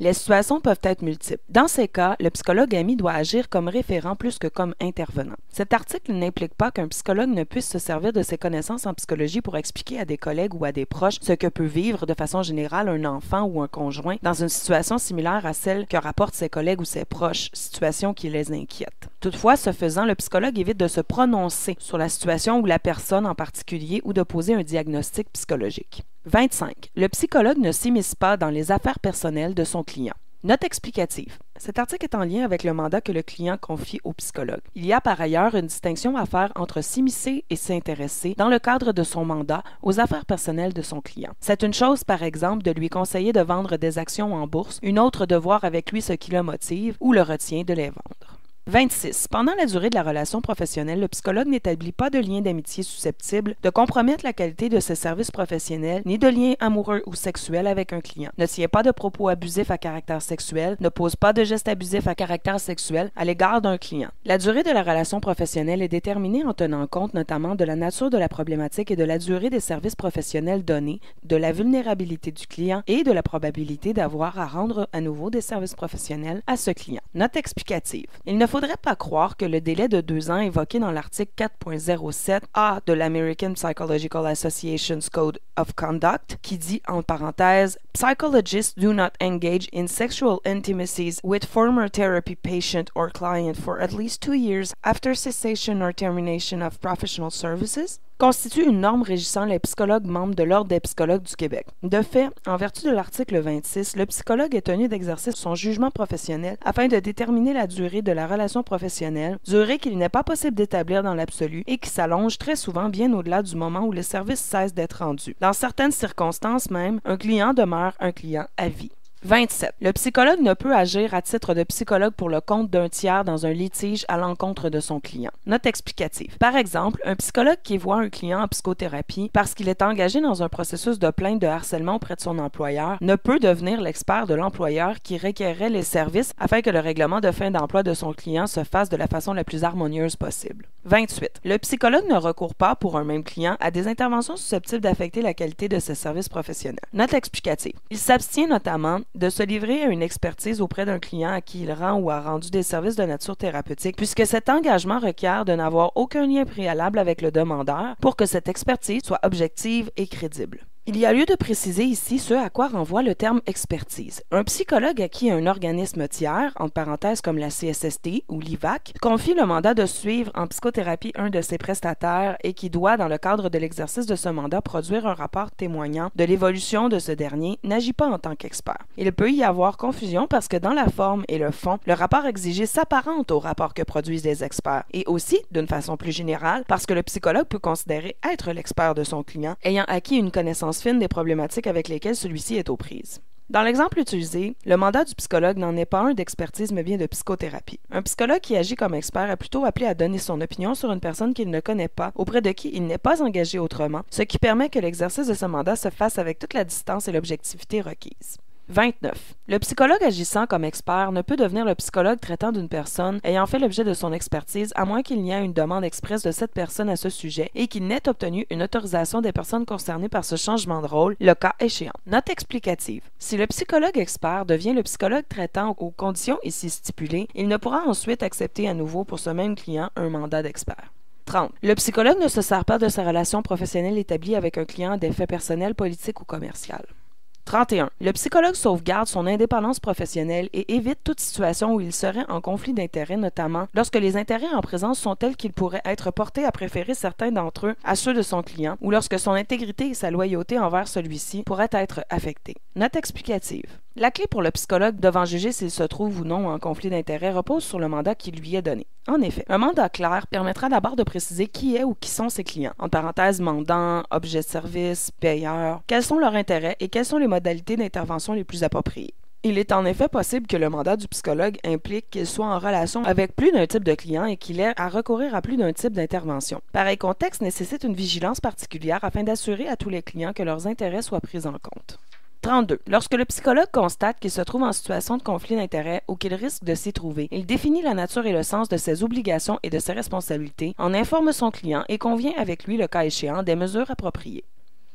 Les situations peuvent être multiples. Dans ces cas, le psychologue ami doit agir comme référent plus que comme intervenant. Cet article n'implique pas qu'un psychologue ne puisse se servir de ses connaissances en psychologie pour expliquer à des collègues ou à des proches ce que peut vivre de façon générale un enfant ou un conjoint dans une situation similaire à celle que rapportent ses collègues ou ses proches, situation qui les inquiète. Toutefois, ce faisant, le psychologue évite de se prononcer sur la situation ou la personne en particulier ou de poser un diagnostic psychologique. 25. Le psychologue ne s'immisce pas dans les affaires personnelles de son client. Note explicative. Cet article est en lien avec le mandat que le client confie au psychologue. Il y a par ailleurs une distinction à faire entre s'immiscer et s'intéresser dans le cadre de son mandat aux affaires personnelles de son client. C'est une chose, par exemple, de lui conseiller de vendre des actions en bourse, une autre de voir avec lui ce qui le motive ou le retient de les vendre. 26. Pendant la durée de la relation professionnelle, le psychologue n'établit pas de lien d'amitié susceptible de compromettre la qualité de ses services professionnels, ni de lien amoureux ou sexuel avec un client, ne tient pas de propos abusifs à caractère sexuel, ne pose pas de gestes abusifs à caractère sexuel à l'égard d'un client. La durée de la relation professionnelle est déterminée en tenant compte notamment de la nature de la problématique et de la durée des services professionnels donnés, de la vulnérabilité du client et de la probabilité d'avoir à rendre à nouveau des services professionnels à ce client. Note explicative. Il ne faudrait pas croire que le délai de 2 ans évoqué dans l'article 4.07a de l'American Psychological Association's Code of Conduct, qui dit, en parenthèse, « Psychologists do not engage in sexual intimacies with former therapy patient or client for at least 2 years after cessation or termination of professional services », constitue une norme régissant les psychologues membres de l'Ordre des psychologues du Québec. De fait, en vertu de l'article 26, le psychologue est tenu d'exercer son jugement professionnel afin de déterminer la durée de la relation professionnelle, durée qu'il n'est pas possible d'établir dans l'absolu et qui s'allonge très souvent bien au-delà du moment où le service cesse d'être rendu. Dans certaines circonstances même, un client demeure un client à vie. 27. Le psychologue ne peut agir à titre de psychologue pour le compte d'un tiers dans un litige à l'encontre de son client. Note explicative. Par exemple, un psychologue qui voit un client en psychothérapie parce qu'il est engagé dans un processus de plainte de harcèlement auprès de son employeur ne peut devenir l'expert de l'employeur qui requerrait les services afin que le règlement de fin d'emploi de son client se fasse de la façon la plus harmonieuse possible. 28. Le psychologue ne recourt pas pour un même client à des interventions susceptibles d'affecter la qualité de ses services professionnels. Note explicative. Il s'abstient notamment de se livrer à une expertise auprès d'un client à qui il rend ou a rendu des services de nature thérapeutique, puisque cet engagement requiert de n'avoir aucun lien préalable avec le demandeur pour que cette expertise soit objective et crédible. Il y a lieu de préciser ici ce à quoi renvoie le terme expertise. Un psychologue à qui un organisme tiers, entre parenthèses comme la CSST ou l'IVAC, confie le mandat de suivre en psychothérapie un de ses prestataires et qui doit, dans le cadre de l'exercice de ce mandat, produire un rapport témoignant de l'évolution de ce dernier, n'agit pas en tant qu'expert. Il peut y avoir confusion parce que dans la forme et le fond, le rapport exigé s'apparente au rapport que produisent les experts et aussi, d'une façon plus générale, parce que le psychologue peut considérer être l'expert de son client, ayant acquis une connaissance fine des problématiques avec lesquelles celui-ci est aux prises. Dans l'exemple utilisé, le mandat du psychologue n'en est pas un d'expertise mais bien de psychothérapie. Un psychologue qui agit comme expert est plutôt appelé à donner son opinion sur une personne qu'il ne connaît pas, auprès de qui il n'est pas engagé autrement, ce qui permet que l'exercice de ce mandat se fasse avec toute la distance et l'objectivité requises. 29. Le psychologue agissant comme expert ne peut devenir le psychologue traitant d'une personne ayant fait l'objet de son expertise à moins qu'il n'y ait une demande expresse de cette personne à ce sujet et qu'il n'ait obtenu une autorisation des personnes concernées par ce changement de rôle, le cas échéant. Note explicative. Si le psychologue expert devient le psychologue traitant aux conditions ici stipulées, il ne pourra ensuite accepter à nouveau pour ce même client un mandat d'expert. 30. Le psychologue ne se sert pas de sa relation professionnelle établie avec un client à des faits personnels, politiques ou commerciaux. 31. Le psychologue sauvegarde son indépendance professionnelle et évite toute situation où il serait en conflit d'intérêts, notamment lorsque les intérêts en présence sont tels qu'il pourrait être porté à préférer certains d'entre eux à ceux de son client ou lorsque son intégrité et sa loyauté envers celui-ci pourraient être affectées. Note explicative. La clé pour le psychologue devant juger s'il se trouve ou non en conflit d'intérêts repose sur le mandat qui lui est donné. En effet, un mandat clair permettra d'abord de préciser qui est ou qui sont ses clients, entre parenthèses mandants, objets de service, payeurs, quels sont leurs intérêts et quelles sont les modalités d'intervention les plus appropriées. Il est en effet possible que le mandat du psychologue implique qu'il soit en relation avec plus d'un type de client et qu'il ait à recourir à plus d'un type d'intervention. Pareil contexte nécessite une vigilance particulière afin d'assurer à tous les clients que leurs intérêts soient pris en compte. 32. Lorsque le psychologue constate qu'il se trouve en situation de conflit d'intérêts ou qu'il risque de s'y trouver, il définit la nature et le sens de ses obligations et de ses responsabilités, en informe son client et convient avec lui, le cas échéant, des mesures appropriées.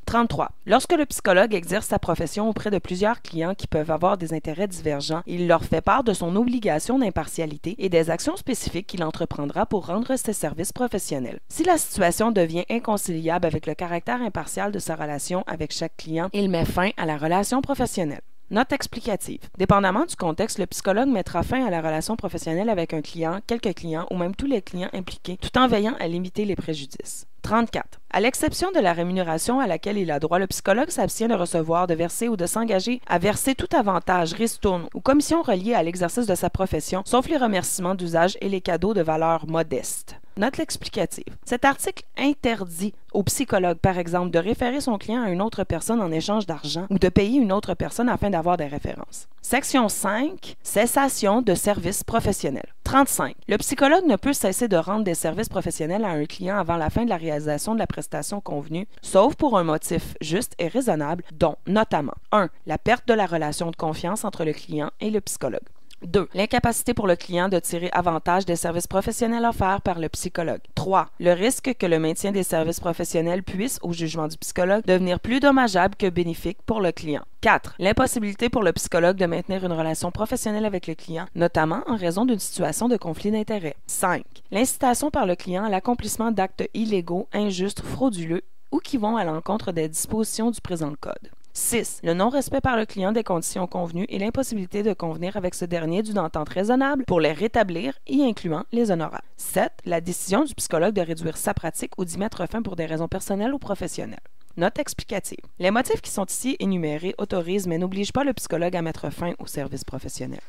33. Lorsque le psychologue exerce sa profession auprès de plusieurs clients qui peuvent avoir des intérêts divergents, il leur fait part de son obligation d'impartialité et des actions spécifiques qu'il entreprendra pour rendre ses services professionnels. Si la situation devient inconciliable avec le caractère impartial de sa relation avec chaque client, il met fin à la relation professionnelle. Note explicative. Dépendamment du contexte, le psychologue mettra fin à la relation professionnelle avec un client, quelques clients ou même tous les clients impliqués, tout en veillant à limiter les préjudices. 34. À l'exception de la rémunération à laquelle il a droit, le psychologue s'abstient de recevoir, de verser ou de s'engager à verser tout avantage, ristourne ou commission reliée à l'exercice de sa profession, sauf les remerciements d'usage et les cadeaux de valeur modeste. Note explicative. Cet article interdit au psychologue, par exemple, de référer son client à une autre personne en échange d'argent ou de payer une autre personne afin d'avoir des références. Section 5. Cessation de services professionnels. 35. Le psychologue ne peut cesser de rendre des services professionnels à un client avant la fin de la réalisation de la prestation convenue, sauf pour un motif juste et raisonnable, dont, notamment, 1. La perte de la relation de confiance entre le client et le psychologue. 2. L'incapacité pour le client de tirer avantage des services professionnels offerts par le psychologue. 3. Le risque que le maintien des services professionnels puisse, au jugement du psychologue, devenir plus dommageable que bénéfique pour le client. 4. L'impossibilité pour le psychologue de maintenir une relation professionnelle avec le client, notamment en raison d'une situation de conflit d'intérêts. 5. L'incitation par le client à l'accomplissement d'actes illégaux, injustes, frauduleux ou qui vont à l'encontre des dispositions du présent code. 6. Le non-respect par le client des conditions convenues et l'impossibilité de convenir avec ce dernier d'une entente raisonnable pour les rétablir, y incluant les honoraires. 7. La décision du psychologue de réduire sa pratique ou d'y mettre fin pour des raisons personnelles ou professionnelles. Note explicative. Les motifs qui sont ici énumérés autorisent mais n'obligent pas le psychologue à mettre fin au service professionnel.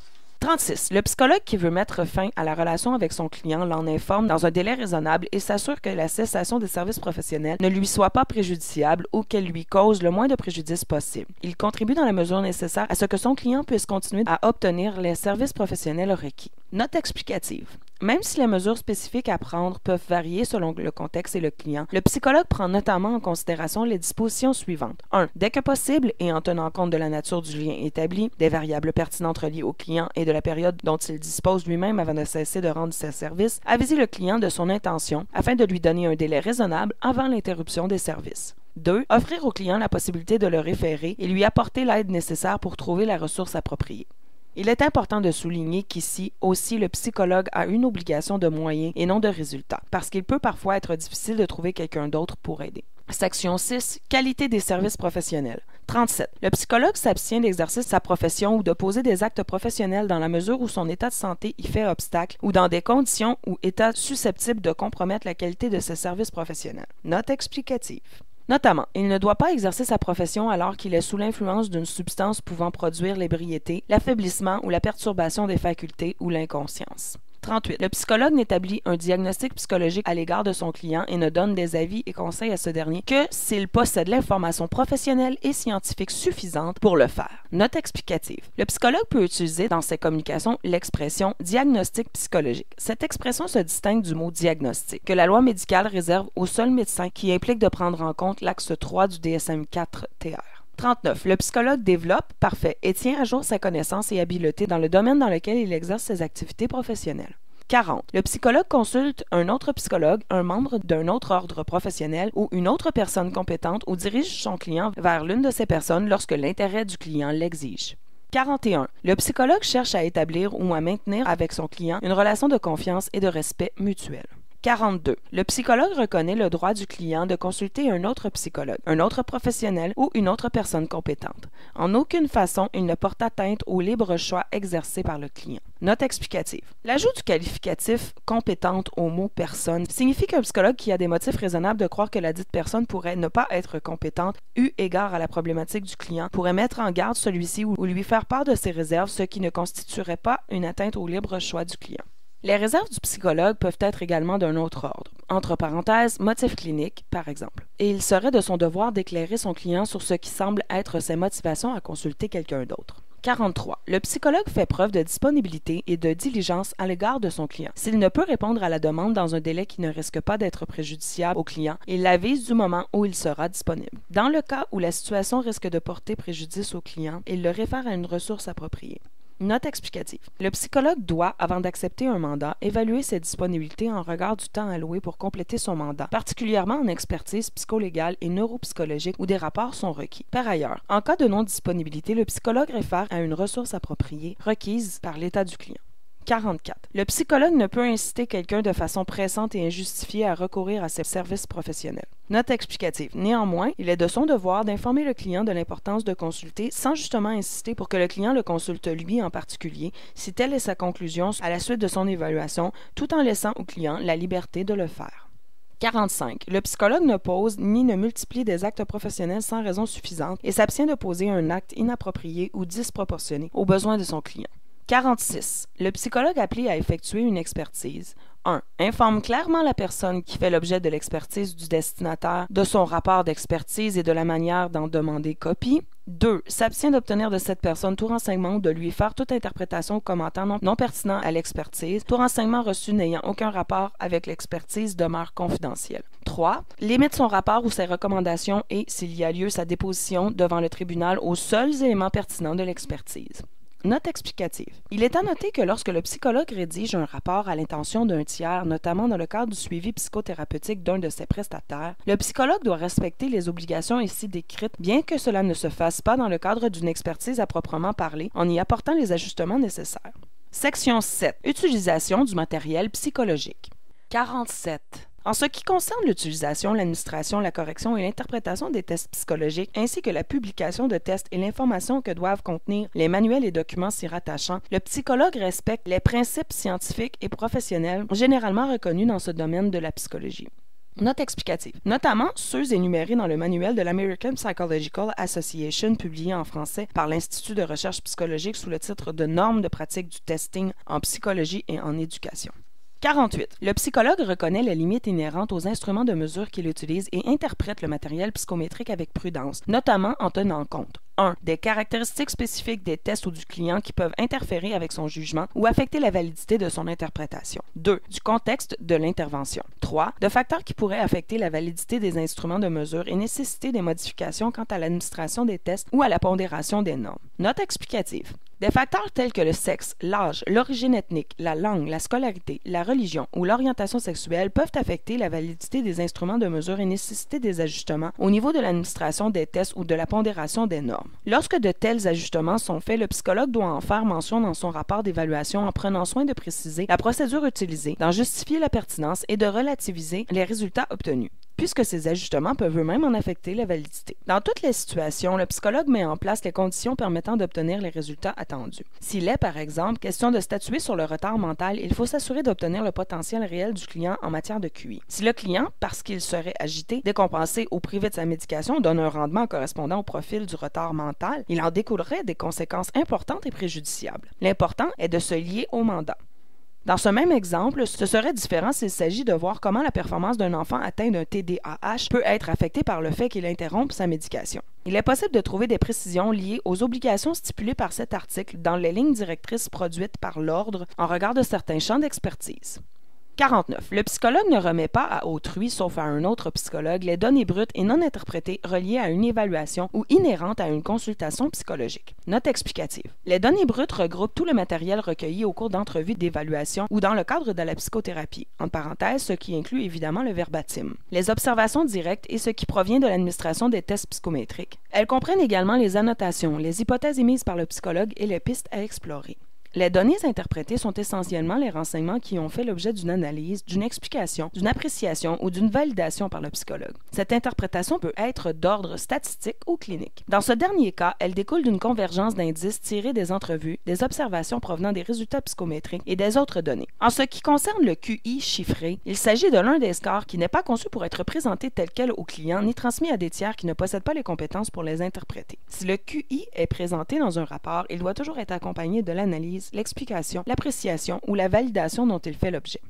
36. Le psychologue qui veut mettre fin à la relation avec son client l'en informe dans un délai raisonnable et s'assure que la cessation des services professionnels ne lui soit pas préjudiciable ou qu'elle lui cause le moins de préjudice possible. Il contribue dans la mesure nécessaire à ce que son client puisse continuer à obtenir les services professionnels requis. Note explicative. Même si les mesures spécifiques à prendre peuvent varier selon le contexte et le client, le psychologue prend notamment en considération les dispositions suivantes. 1. Dès que possible et en tenant compte de la nature du lien établi, des variables pertinentes reliées au client et de la période dont il dispose lui-même avant de cesser de rendre ses services, aviser le client de son intention afin de lui donner un délai raisonnable avant l'interruption des services. 2. Offrir au client la possibilité de le référer et lui apporter l'aide nécessaire pour trouver la ressource appropriée. Il est important de souligner qu'ici aussi le psychologue a une obligation de moyens et non de résultats, parce qu'il peut parfois être difficile de trouver quelqu'un d'autre pour aider. Section 6. Qualité des services professionnels. 37. Le psychologue s'abstient d'exercer sa profession ou de poser des actes professionnels dans la mesure où son état de santé y fait obstacle ou dans des conditions ou états susceptibles de compromettre la qualité de ses services professionnels. Note explicative. Notamment, il ne doit pas exercer sa profession alors qu'il est sous l'influence d'une substance pouvant produire l'ébriété, l'affaiblissement ou la perturbation des facultés ou l'inconscience. 38. Le psychologue n'établit un diagnostic psychologique à l'égard de son client et ne donne des avis et conseils à ce dernier que s'il possède l'information professionnelle et scientifique suffisante pour le faire. Note explicative. Le psychologue peut utiliser dans ses communications l'expression diagnostic psychologique. Cette expression se distingue du mot diagnostic, que la loi médicale réserve aux seuls médecins qui implique de prendre en compte l'axe 3 du DSM-4-TR. 39. Le psychologue développe, parfait, et tient à jour sa connaissance et habileté dans le domaine dans lequel il exerce ses activités professionnelles. 40. Le psychologue consulte un autre psychologue, un membre d'un autre ordre professionnel ou une autre personne compétente ou dirige son client vers l'une de ces personnes lorsque l'intérêt du client l'exige. 41. Le psychologue cherche à établir ou à maintenir avec son client une relation de confiance et de respect mutuel. 42. Le psychologue reconnaît le droit du client de consulter un autre psychologue, un autre professionnel ou une autre personne compétente. En aucune façon, il ne porte atteinte au libre choix exercé par le client. Note explicative. L'ajout du qualificatif « compétente » au mot « personne » signifie qu'un psychologue qui a des motifs raisonnables de croire que la dite personne pourrait ne pas être compétente, eu égard à la problématique du client, pourrait mettre en garde celui-ci ou lui faire part de ses réserves, ce qui ne constituerait pas une atteinte au libre choix du client. Les réserves du psychologue peuvent être également d'un autre ordre, entre parenthèses, motifs cliniques, par exemple, et il serait de son devoir d'éclairer son client sur ce qui semble être ses motivations à consulter quelqu'un d'autre. 43. Le psychologue fait preuve de disponibilité et de diligence à l'égard de son client. S'il ne peut répondre à la demande dans un délai qui ne risque pas d'être préjudiciable au client, il l'avise du moment où il sera disponible. Dans le cas où la situation risque de porter préjudice au client, il le réfère à une ressource appropriée. Note explicative. Le psychologue doit, avant d'accepter un mandat, évaluer ses disponibilités en regard du temps alloué pour compléter son mandat, particulièrement en expertise psycholégale et neuropsychologique où des rapports sont requis. Par ailleurs, en cas de non-disponibilité, le psychologue réfère à une ressource appropriée requise par l'état du client. 44. Le psychologue ne peut inciter quelqu'un de façon pressante et injustifiée à recourir à ses services professionnels. Note explicative. Néanmoins, il est de son devoir d'informer le client de l'importance de consulter sans justement insister pour que le client le consulte lui en particulier, si telle est sa conclusion à la suite de son évaluation, tout en laissant au client la liberté de le faire. 45. Le psychologue ne pose ni ne multiplie des actes professionnels sans raison suffisante et s'abstient de poser un acte inapproprié ou disproportionné aux besoins de son client. 46. Le psychologue appelé à effectuer une expertise 1. Informe clairement la personne qui fait l'objet de l'expertise du destinataire de son rapport d'expertise et de la manière d'en demander copie. 2. S'abstient d'obtenir de cette personne tout renseignement ou de lui faire toute interprétation ou commentaire non pertinent à l'expertise. Tout renseignement reçu n'ayant aucun rapport avec l'expertise demeure confidentiel. 3. Limite son rapport ou ses recommandations et, s'il y a lieu, sa déposition devant le tribunal aux seuls éléments pertinents de l'expertise. Note explicative. Il est à noter que lorsque le psychologue rédige un rapport à l'intention d'un tiers, notamment dans le cadre du suivi psychothérapeutique d'un de ses prestataires, le psychologue doit respecter les obligations ici décrites, bien que cela ne se fasse pas dans le cadre d'une expertise à proprement parler, en y apportant les ajustements nécessaires. Section 7. Utilisation du matériel psychologique. 47. En ce qui concerne l'utilisation, l'administration, la correction et l'interprétation des tests psychologiques, ainsi que la publication de tests et l'information que doivent contenir les manuels et documents s'y rattachant, le psychologue respecte les principes scientifiques et professionnels généralement reconnus dans ce domaine de la psychologie. Note explicative. Notamment ceux énumérés dans le manuel de l'American Psychological Association publié en français par l'Institut de recherche psychologique sous le titre de Normes de pratique du testing en psychologie et en éducation. 48. Le psychologue reconnaît les limites inhérentes aux instruments de mesure qu'il utilise et interprète le matériel psychométrique avec prudence, notamment en tenant compte 1. Des caractéristiques spécifiques des tests ou du client qui peuvent interférer avec son jugement ou affecter la validité de son interprétation. 2. Du contexte de l'intervention. 3. De facteurs qui pourraient affecter la validité des instruments de mesure et nécessiter des modifications quant à l'administration des tests ou à la pondération des normes. Note explicative. Des facteurs tels que le sexe, l'âge, l'origine ethnique, la langue, la scolarité, la religion ou l'orientation sexuelle peuvent affecter la validité des instruments de mesure et nécessiter des ajustements au niveau de l'administration des tests ou de la pondération des normes. Lorsque de tels ajustements sont faits, le psychologue doit en faire mention dans son rapport d'évaluation en prenant soin de préciser la procédure utilisée, d'en justifier la pertinence et de relativiser les résultats obtenus. puisque ces ajustements peuvent eux-mêmes en affecter la validité. Dans toutes les situations, le psychologue met en place les conditions permettant d'obtenir les résultats attendus. S'il est, par exemple, question de statuer sur le retard mental, il faut s'assurer d'obtenir le potentiel réel du client en matière de QI. Si le client, parce qu'il serait agité, décompensé ou privé de sa médication, donne un rendement correspondant au profil du retard mental, il en découlerait des conséquences importantes et préjudiciables. L'important est de se lier au mandat. Dans ce même exemple, ce serait différent s'il s'agit de voir comment la performance d'un enfant atteint d'un TDAH peut être affectée par le fait qu'il interrompe sa médication. Il est possible de trouver des précisions liées aux obligations stipulées par cet article dans les lignes directrices produites par l'Ordre en regard de certains champs d'expertise. 49. Le psychologue ne remet pas à autrui, sauf à un autre psychologue, les données brutes et non interprétées reliées à une évaluation ou inhérentes à une consultation psychologique. Note explicative. Les données brutes regroupent tout le matériel recueilli au cours d'entrevues d'évaluation ou dans le cadre de la psychothérapie, en parenthèse, ce qui inclut évidemment le verbatim, les observations directes et ce qui provient de l'administration des tests psychométriques. Elles comprennent également les annotations, les hypothèses émises par le psychologue et les pistes à explorer. Les données interprétées sont essentiellement les renseignements qui ont fait l'objet d'une analyse, d'une explication, d'une appréciation ou d'une validation par le psychologue. Cette interprétation peut être d'ordre statistique ou clinique. Dans ce dernier cas, elle découle d'une convergence d'indices tirés des entrevues, des observations provenant des résultats psychométriques et des autres données. En ce qui concerne le QI chiffré, il s'agit de l'un des scores qui n'est pas conçu pour être présenté tel quel au client ni transmis à des tiers qui ne possèdent pas les compétences pour les interpréter. Si le QI est présenté dans un rapport, il doit toujours être accompagné de l'analyse, l'explication, l'appréciation ou la validation dont il fait l'objet.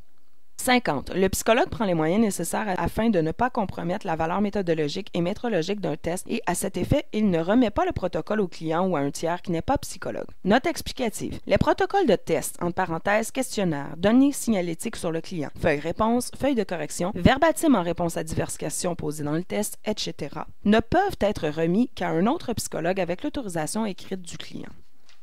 50. Le psychologue prend les moyens nécessaires afin de ne pas compromettre la valeur méthodologique et métrologique d'un test et, à cet effet, il ne remet pas le protocole au client ou à un tiers qui n'est pas psychologue. Note explicative. Les protocoles de test, entre parenthèses, questionnaires, données signalétiques sur le client, feuilles-réponses, feuilles de correction, verbatim en réponse à diverses questions posées dans le test, etc., ne peuvent être remis qu'à un autre psychologue avec l'autorisation écrite du client.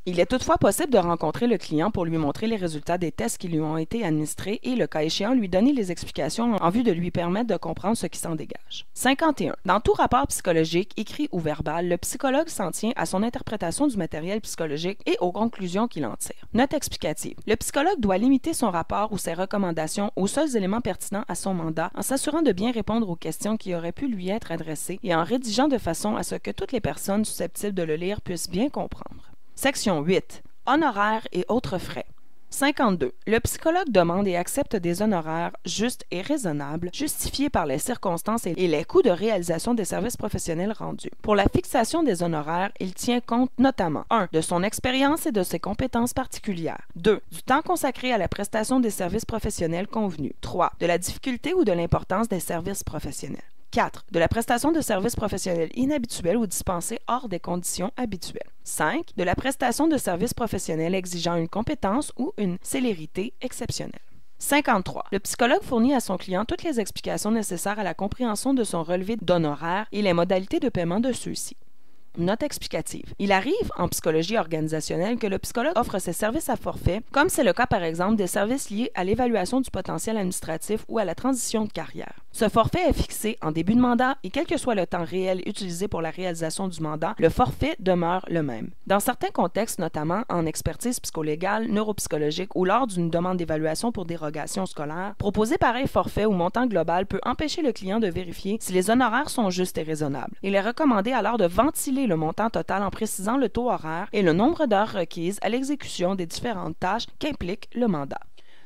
Il est toutefois possible de rencontrer le client pour lui montrer les résultats des tests qui lui ont été administrés et, le cas échéant, lui donner les explications en vue de lui permettre de comprendre ce qui s'en dégage. 51. Dans tout rapport psychologique, écrit ou verbal, le psychologue s'en tient à son interprétation du matériel psychologique et aux conclusions qu'il en tire. Note explicative. Le psychologue doit limiter son rapport ou ses recommandations aux seuls éléments pertinents à son mandat en s'assurant de bien répondre aux questions qui auraient pu lui être adressées et en rédigeant de façon à ce que toutes les personnes susceptibles de le lire puissent bien comprendre. Section 8. Honoraires et autres frais. 52. Le psychologue demande et accepte des honoraires justes et raisonnables, justifiés par les circonstances et les coûts de réalisation des services professionnels rendus. Pour la fixation des honoraires, il tient compte notamment 1. De son expérience et de ses compétences particulières. 2. Du temps consacré à la prestation des services professionnels convenus. 3. De la difficulté ou de l'importance des services professionnels. 4. De la prestation de services professionnels inhabituels ou dispensés hors des conditions habituelles. 5. De la prestation de services professionnels exigeant une compétence ou une célérité exceptionnelle. 53. Le psychologue fournit à son client toutes les explications nécessaires à la compréhension de son relevé d'honoraires et les modalités de paiement de ceux-ci. Note explicative. Il arrive en psychologie organisationnelle que le psychologue offre ses services à forfait, comme c'est le cas par exemple des services liés à l'évaluation du potentiel administratif ou à la transition de carrière. Ce forfait est fixé en début de mandat et quel que soit le temps réel utilisé pour la réalisation du mandat, le forfait demeure le même. Dans certains contextes, notamment en expertise psycholégale, neuropsychologique ou lors d'une demande d'évaluation pour dérogation scolaire, proposer pareil forfait ou montant global peut empêcher le client de vérifier si les honoraires sont justes et raisonnables. Il est recommandé alors de ventiler le montant total en précisant le taux horaire et le nombre d'heures requises à l'exécution des différentes tâches qu'implique le mandat.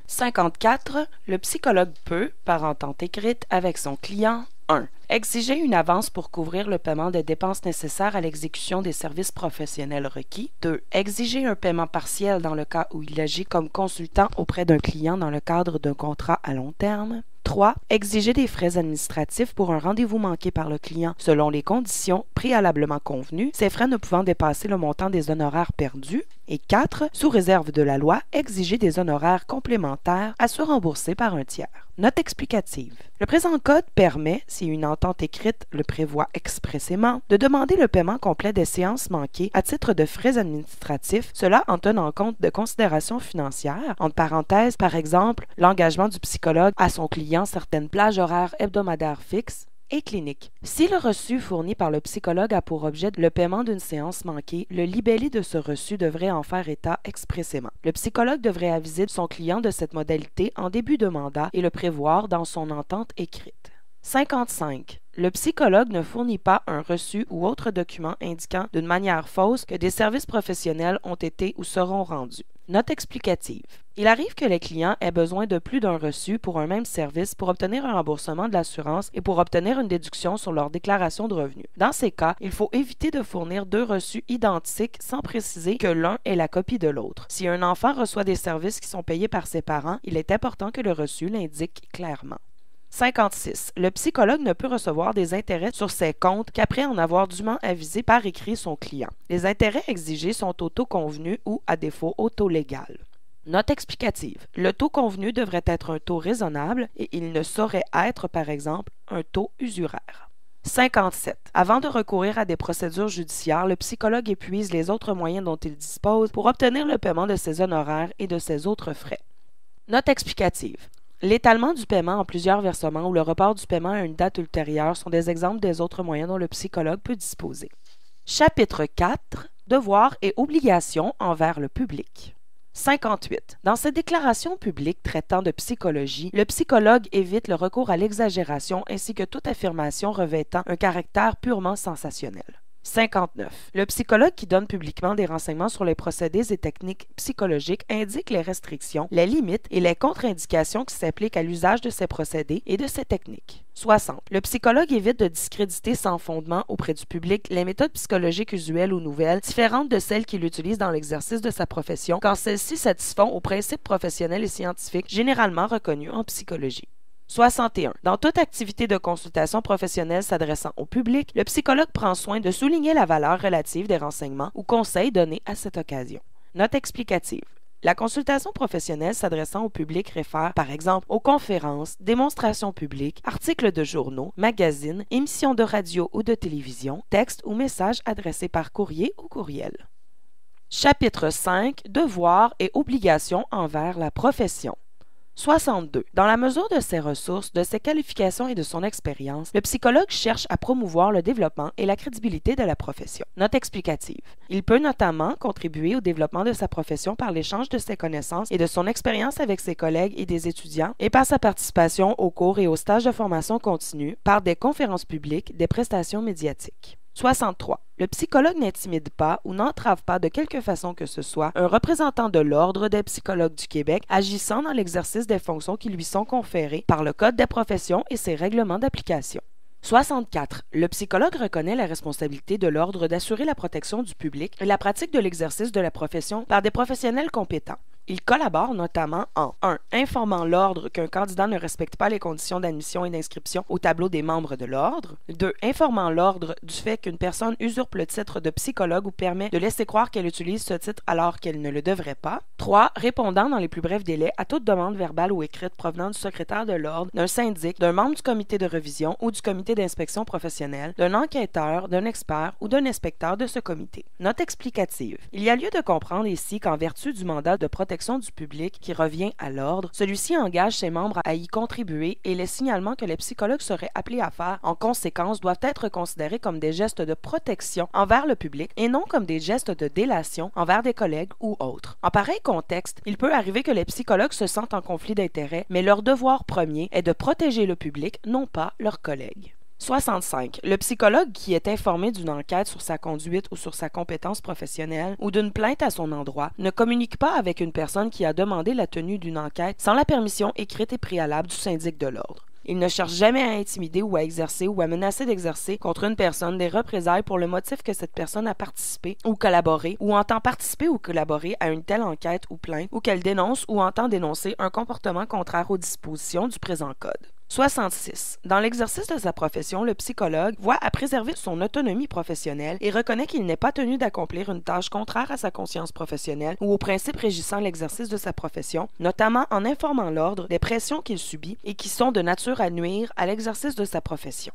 54. Le psychologue peut, par entente écrite avec son client, 1. Exiger une avance pour couvrir le paiement des dépenses nécessaires à l'exécution des services professionnels requis. 2. Exiger un paiement partiel dans le cas où il agit comme consultant auprès d'un client dans le cadre d'un contrat à long terme. 3. Exiger des frais administratifs pour un rendez-vous manqué par le client selon les conditions préalablement convenues, ces frais ne pouvant dépasser le montant des honoraires perdus. Et 4. Sous réserve de la loi, exiger des honoraires complémentaires à se rembourser par un tiers. Note explicative. Le présent code permet, si une entente écrite le prévoit expressément, de demander le paiement complet des séances manquées à titre de frais administratifs, cela en tenant compte de considérations financières, entre parenthèses, par exemple, l'engagement du psychologue à son client certaines plages horaires hebdomadaires fixes, et clinique. Si le reçu fourni par le psychologue a pour objet le paiement d'une séance manquée, le libellé de ce reçu devrait en faire état expressément. Le psychologue devrait aviser son client de cette modalité en début de mandat et le prévoir dans son entente écrite. 55. Le psychologue ne fournit pas un reçu ou autre document indiquant d'une manière fausse que des services professionnels ont été ou seront rendus. Note explicative. Il arrive que les clients aient besoin de plus d'un reçu pour un même service pour obtenir un remboursement de l'assurance et pour obtenir une déduction sur leur déclaration de revenus. Dans ces cas, il faut éviter de fournir deux reçus identiques sans préciser que l'un est la copie de l'autre. Si un enfant reçoit des services qui sont payés par ses parents, il est important que le reçu l'indique clairement. 56. Le psychologue ne peut recevoir des intérêts sur ses comptes qu'après en avoir dûment avisé par écrit son client. Les intérêts exigés sont au taux convenu ou, à défaut, au taux légal. Note explicative. Le taux convenu devrait être un taux raisonnable et il ne saurait être, par exemple, un taux usuraire. 57. Avant de recourir à des procédures judiciaires, le psychologue épuise les autres moyens dont il dispose pour obtenir le paiement de ses honoraires et de ses autres frais. Note explicative. L'étalement du paiement en plusieurs versements ou le report du paiement à une date ultérieure sont des exemples des autres moyens dont le psychologue peut disposer. Chapitre 4. Devoirs et obligations envers le public. 58. Dans ses déclarations publiques traitant de psychologie, le psychologue évite le recours à l'exagération ainsi que toute affirmation revêtant un caractère purement sensationnel. 59. Le psychologue qui donne publiquement des renseignements sur les procédés et techniques psychologiques indique les restrictions, les limites et les contre-indications qui s'appliquent à l'usage de ces procédés et de ces techniques. 60. Le psychologue évite de discréditer sans fondement auprès du public les méthodes psychologiques usuelles ou nouvelles différentes de celles qu'il utilise dans l'exercice de sa profession quand celles-ci satisfont aux principes professionnels et scientifiques généralement reconnus en psychologie. 61. Dans toute activité de consultation professionnelle s'adressant au public, le psychologue prend soin de souligner la valeur relative des renseignements ou conseils donnés à cette occasion. Note explicative. La consultation professionnelle s'adressant au public réfère, par exemple, aux conférences, démonstrations publiques, articles de journaux, magazines, émissions de radio ou de télévision, textes ou messages adressés par courrier ou courriel. Chapitre 5. Devoirs et obligations envers la profession. 62. Dans la mesure de ses ressources, de ses qualifications et de son expérience, le psychologue cherche à promouvoir le développement et la crédibilité de la profession. Note explicative. Il peut notamment contribuer au développement de sa profession par l'échange de ses connaissances et de son expérience avec ses collègues et des étudiants et par sa participation aux cours et aux stages de formation continue, par des conférences publiques, des prestations médiatiques. 63. Le psychologue n'intimide pas ou n'entrave pas de quelque façon que ce soit un représentant de l'Ordre des psychologues du Québec agissant dans l'exercice des fonctions qui lui sont conférées par le Code des professions et ses règlements d'application. 64. Le psychologue reconnaît la responsabilité de l'Ordre d'assurer la protection du public et la pratique de l'exercice de la profession par des professionnels compétents. Il collabore notamment en 1. Informant l'Ordre qu'un candidat ne respecte pas les conditions d'admission et d'inscription au tableau des membres de l'Ordre. 2. Informant l'Ordre du fait qu'une personne usurpe le titre de psychologue ou permet de laisser croire qu'elle utilise ce titre alors qu'elle ne le devrait pas. 3. Répondant dans les plus brefs délais à toute demande verbale ou écrite provenant du secrétaire de l'Ordre, d'un syndic, d'un membre du comité de révision ou du comité d'inspection professionnelle, d'un enquêteur, d'un expert ou d'un inspecteur de ce comité. Note explicative. Il y a lieu de comprendre ici qu'en vertu du mandat de protection du public qui revient à l'Ordre, celui-ci engage ses membres à y contribuer et les signalements que les psychologues seraient appelés à faire en conséquence doivent être considérés comme des gestes de protection envers le public et non comme des gestes de délation envers des collègues ou autres. En pareil contexte, il peut arriver que les psychologues se sentent en conflit d'intérêts, mais leur devoir premier est de protéger le public, non pas leurs collègues. 65. Le psychologue qui est informé d'une enquête sur sa conduite ou sur sa compétence professionnelle ou d'une plainte à son endroit ne communique pas avec une personne qui a demandé la tenue d'une enquête sans la permission écrite et préalable du syndic de l'Ordre. Il ne cherche jamais à intimider ou à exercer ou à menacer d'exercer contre une personne des représailles pour le motif que cette personne a participé ou collaboré ou entend participer ou collaborer à une telle enquête ou plainte ou qu'elle dénonce ou entend dénoncer un comportement contraire aux dispositions du présent code. 66. Dans l'exercice de sa profession, le psychologue voit à préserver son autonomie professionnelle et reconnaît qu'il n'est pas tenu d'accomplir une tâche contraire à sa conscience professionnelle ou aux principes régissant l'exercice de sa profession, notamment en informant l'Ordre des pressions qu'il subit et qui sont de nature à nuire à l'exercice de sa profession.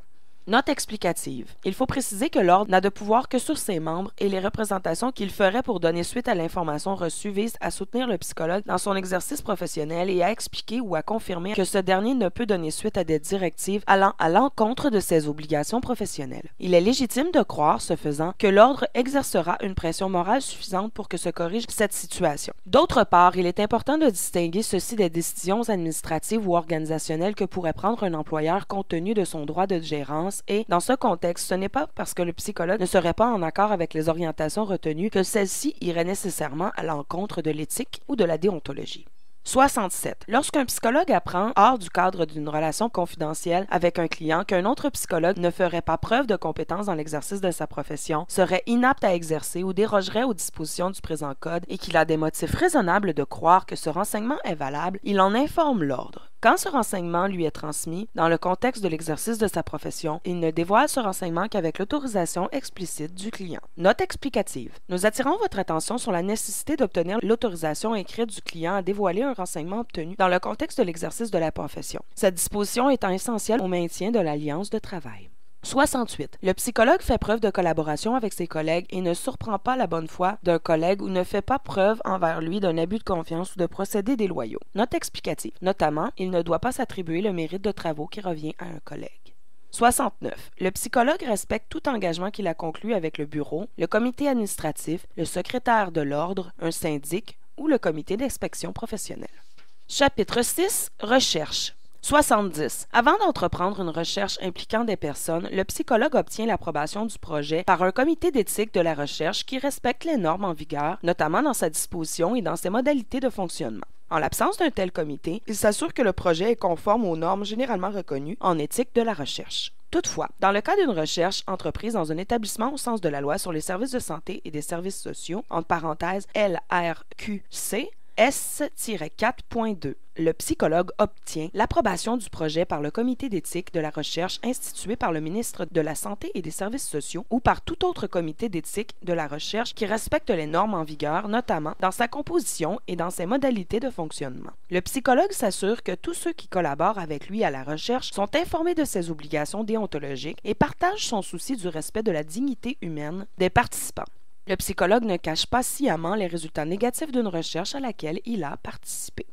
Note explicative. Il faut préciser que l'Ordre n'a de pouvoir que sur ses membres et les représentations qu'il ferait pour donner suite à l'information reçue visent à soutenir le psychologue dans son exercice professionnel et à expliquer ou à confirmer que ce dernier ne peut donner suite à des directives allant à l'encontre de ses obligations professionnelles. Il est légitime de croire, ce faisant, que l'Ordre exercera une pression morale suffisante pour que se corrige cette situation. D'autre part, il est important de distinguer ceci des décisions administratives ou organisationnelles que pourrait prendre un employeur compte tenu de son droit de gérance. Et, dans ce contexte, ce n'est pas parce que le psychologue ne serait pas en accord avec les orientations retenues que celles-ci iraient nécessairement à l'encontre de l'éthique ou de la déontologie. 67. Lorsqu'un psychologue apprend, hors du cadre d'une relation confidentielle avec un client, qu'un autre psychologue ne ferait pas preuve de compétence dans l'exercice de sa profession, serait inapte à exercer ou dérogerait aux dispositions du présent code et qu'il a des motifs raisonnables de croire que ce renseignement est valable, il en informe l'Ordre. Quand ce renseignement lui est transmis, dans le contexte de l'exercice de sa profession, il ne dévoile ce renseignement qu'avec l'autorisation explicite du client. Note explicative. Nous attirons votre attention sur la nécessité d'obtenir l'autorisation écrite du client à dévoiler un renseignement obtenu dans le contexte de l'exercice de la profession. Cette disposition étant essentielle au maintien de l'alliance de travail. 68. Le psychologue fait preuve de collaboration avec ses collègues et ne surprend pas la bonne foi d'un collègue ou ne fait pas preuve envers lui d'un abus de confiance ou de procédés déloyaux. Note explicative. Notamment, il ne doit pas s'attribuer le mérite de travaux qui revient à un collègue. 69. Le psychologue respecte tout engagement qu'il a conclu avec le bureau, le comité administratif, le secrétaire de l'ordre, un syndic ou le comité d'inspection professionnelle. Chapitre 6. Recherche. 70. Avant d'entreprendre une recherche impliquant des personnes, le psychologue obtient l'approbation du projet par un comité d'éthique de la recherche qui respecte les normes en vigueur, notamment dans sa disposition et dans ses modalités de fonctionnement. En l'absence d'un tel comité, il s'assure que le projet est conforme aux normes généralement reconnues en éthique de la recherche. Toutefois, dans le cas d'une recherche entreprise dans un établissement au sens de la loi sur les services de santé et des services sociaux, entre parenthèses LRQC, S-4.2. Le psychologue obtient l'approbation du projet par le comité d'éthique de la recherche institué par le ministre de la Santé et des Services sociaux ou par tout autre comité d'éthique de la recherche qui respecte les normes en vigueur, notamment dans sa composition et dans ses modalités de fonctionnement. Le psychologue s'assure que tous ceux qui collaborent avec lui à la recherche sont informés de ses obligations déontologiques et partagent son souci du respect de la dignité humaine des participants. Le psychologue ne cache pas sciemment les résultats négatifs d'une recherche à laquelle il a participé.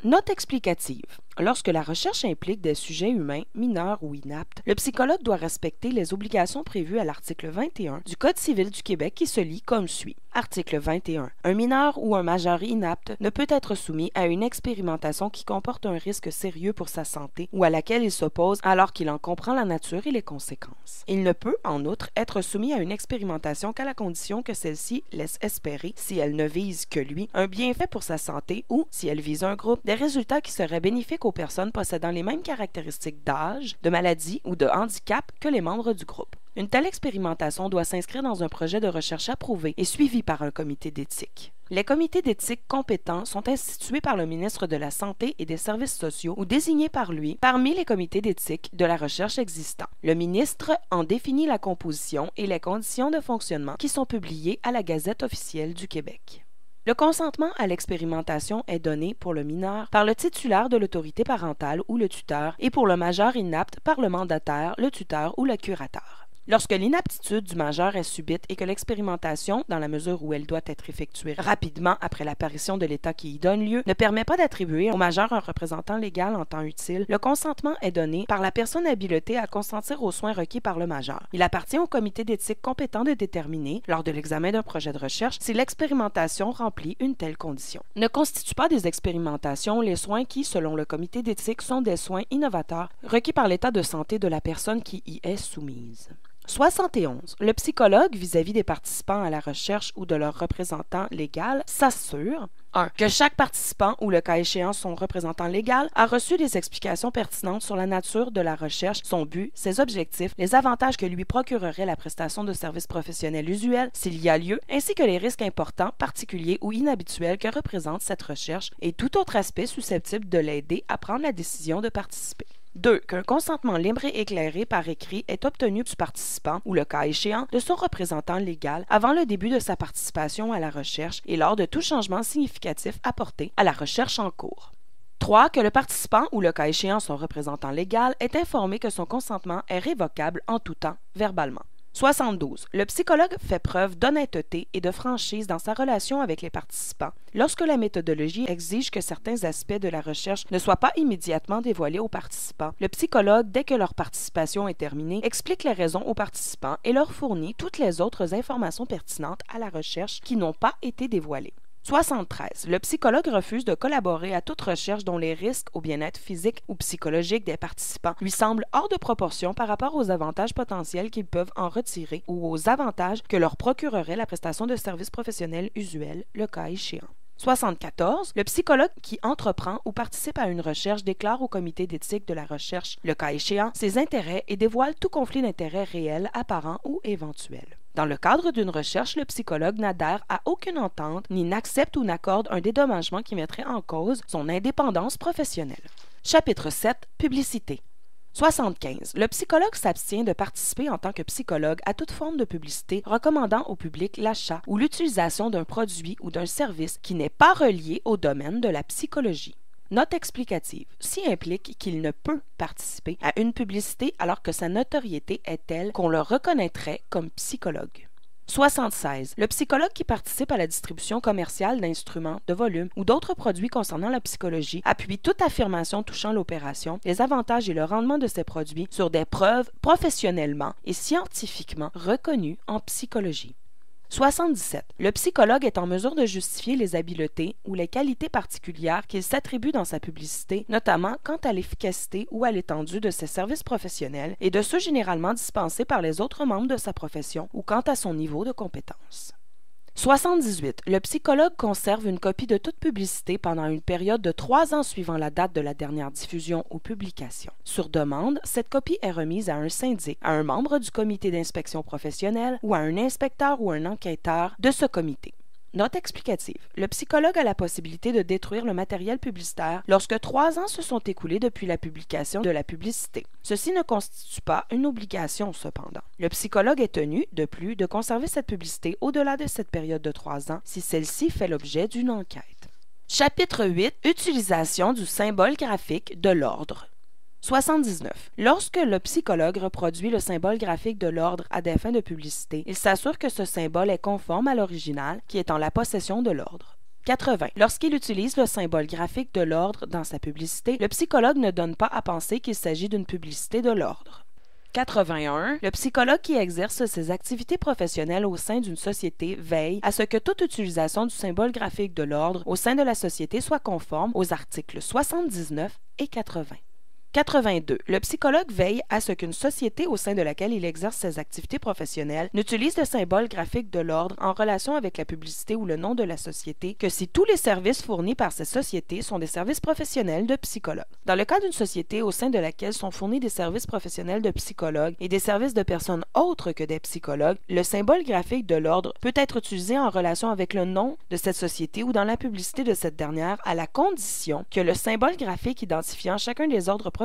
Note explicative. Lorsque la recherche implique des sujets humains, mineurs ou inaptes, le psychologue doit respecter les obligations prévues à l'article 21 du Code civil du Québec qui se lit comme suit. Article 21. Un mineur ou un majeur inapte ne peut être soumis à une expérimentation qui comporte un risque sérieux pour sa santé ou à laquelle il s'oppose alors qu'il en comprend la nature et les conséquences. Il ne peut, en outre, être soumis à une expérimentation qu'à la condition que celle-ci laisse espérer, si elle ne vise que lui, un bienfait pour sa santé ou, si elle vise un groupe, des résultats qui seraient bénéfiques aux personnes possédant les mêmes caractéristiques d'âge, de maladie ou de handicap que les membres du groupe. Une telle expérimentation doit s'inscrire dans un projet de recherche approuvé et suivi par un comité d'éthique. Les comités d'éthique compétents sont institués par le ministre de la Santé et des Services sociaux ou désignés par lui parmi les comités d'éthique de la recherche existants. Le ministre en définit la composition et les conditions de fonctionnement qui sont publiées à la Gazette officielle du Québec. Le consentement à l'expérimentation est donné pour le mineur par le titulaire de l'autorité parentale ou le tuteur et pour le majeur inapte par le mandataire, le tuteur ou le curateur. Lorsque l'inaptitude du majeur est subite et que l'expérimentation, dans la mesure où elle doit être effectuée rapidement après l'apparition de l'état qui y donne lieu, ne permet pas d'attribuer au majeur un représentant légal en temps utile, le consentement est donné par la personne habilitée à consentir aux soins requis par le majeur. Il appartient au comité d'éthique compétent de déterminer, lors de l'examen d'un projet de recherche, si l'expérimentation remplit une telle condition. Ne constituent pas des expérimentations les soins qui, selon le comité d'éthique, sont des soins innovateurs requis par l'état de santé de la personne qui y est soumise. 71. Le psychologue, vis-à-vis des participants à la recherche ou de leur représentant légal, s'assure 1. Que chaque participant ou le cas échéant son représentant légal a reçu des explications pertinentes sur la nature de la recherche, son but, ses objectifs, les avantages que lui procurerait la prestation de services professionnels usuels s'il y a lieu, ainsi que les risques importants, particuliers ou inhabituels que représente cette recherche et tout autre aspect susceptible de l'aider à prendre la décision de participer. 2. Qu'un consentement libre et éclairé par écrit est obtenu du participant, ou le cas échéant, de son représentant légal avant le début de sa participation à la recherche et lors de tout changement significatif apporté à la recherche en cours. 3. Que le participant ou le cas échéant son représentant légal est informé que son consentement est révocable en tout temps, verbalement. 72. Le psychologue fait preuve d'honnêteté et de franchise dans sa relation avec les participants. Lorsque la méthodologie exige que certains aspects de la recherche ne soient pas immédiatement dévoilés aux participants, le psychologue, dès que leur participation est terminée, explique les raisons aux participants et leur fournit toutes les autres informations pertinentes à la recherche qui n'ont pas été dévoilées. 73. Le psychologue refuse de collaborer à toute recherche dont les risques au bien-être physique ou psychologique des participants lui semblent hors de proportion par rapport aux avantages potentiels qu'ils peuvent en retirer ou aux avantages que leur procurerait la prestation de services professionnels usuels, le cas échéant. 74. Le psychologue qui entreprend ou participe à une recherche déclare au comité d'éthique de la recherche, le cas échéant, ses intérêts et dévoile tout conflit d'intérêts réel, apparent ou éventuel. Dans le cadre d'une recherche, le psychologue n'adhère à aucune entente ni n'accepte ou n'accorde un dédommagement qui mettrait en cause son indépendance professionnelle. Chapitre 7. Publicité. 75. Le psychologue s'abstient de participer en tant que psychologue à toute forme de publicité recommandant au public l'achat ou l'utilisation d'un produit ou d'un service qui n'est pas relié au domaine de la psychologie. Note explicative. Ci implique qu'il ne peut participer à une publicité alors que sa notoriété est telle qu'on le reconnaîtrait comme psychologue. 76. Le psychologue qui participe à la distribution commerciale d'instruments, de volumes ou d'autres produits concernant la psychologie appuie toute affirmation touchant l'opération, les avantages et le rendement de ces produits sur des preuves professionnellement et scientifiquement reconnues en psychologie. 77. Le psychologue est en mesure de justifier les habiletés ou les qualités particulières qu'il s'attribue dans sa publicité, notamment quant à l'efficacité ou à l'étendue de ses services professionnels et de ceux généralement dispensés par les autres membres de sa profession ou quant à son niveau de compétence. 78. Le psychologue conserve une copie de toute publicité pendant une période de 3 ans suivant la date de la dernière diffusion ou publication. Sur demande, cette copie est remise à un syndic, à un membre du comité d'inspection professionnelle ou à un inspecteur ou un enquêteur de ce comité. Note explicative. Le psychologue a la possibilité de détruire le matériel publicitaire lorsque 3 ans se sont écoulés depuis la publication de la publicité. Ceci ne constitue pas une obligation cependant. Le psychologue est tenu, de plus, de conserver cette publicité au-delà de cette période de 3 ans si celle-ci fait l'objet d'une enquête. Chapitre 8. Utilisation du symbole graphique de l'ordre. 79. Lorsque le psychologue reproduit le symbole graphique de l'ordre à des fins de publicité, il s'assure que ce symbole est conforme à l'original qui est en la possession de l'ordre. 80. Lorsqu'il utilise le symbole graphique de l'ordre dans sa publicité, le psychologue ne donne pas à penser qu'il s'agit d'une publicité de l'ordre. 81. Le psychologue qui exerce ses activités professionnelles au sein d'une société veille à ce que toute utilisation du symbole graphique de l'ordre au sein de la société soit conforme aux articles 79 et 80. 82. Le psychologue veille à ce qu'une société au sein de laquelle il exerce ses activités professionnelles n'utilise le symbole graphique de l'ordre en relation avec la publicité ou le nom de la société que si tous les services fournis par ces sociétés sont des services professionnels de psychologue. Dans le cas d'une société au sein de laquelle sont fournis des services professionnels de psychologue et des services de personnes autres que des psychologues, le symbole graphique de l'ordre peut être utilisé en relation avec le nom de cette société ou dans la publicité de cette dernière à la condition que le symbole graphique identifiant chacun des ordres professionnels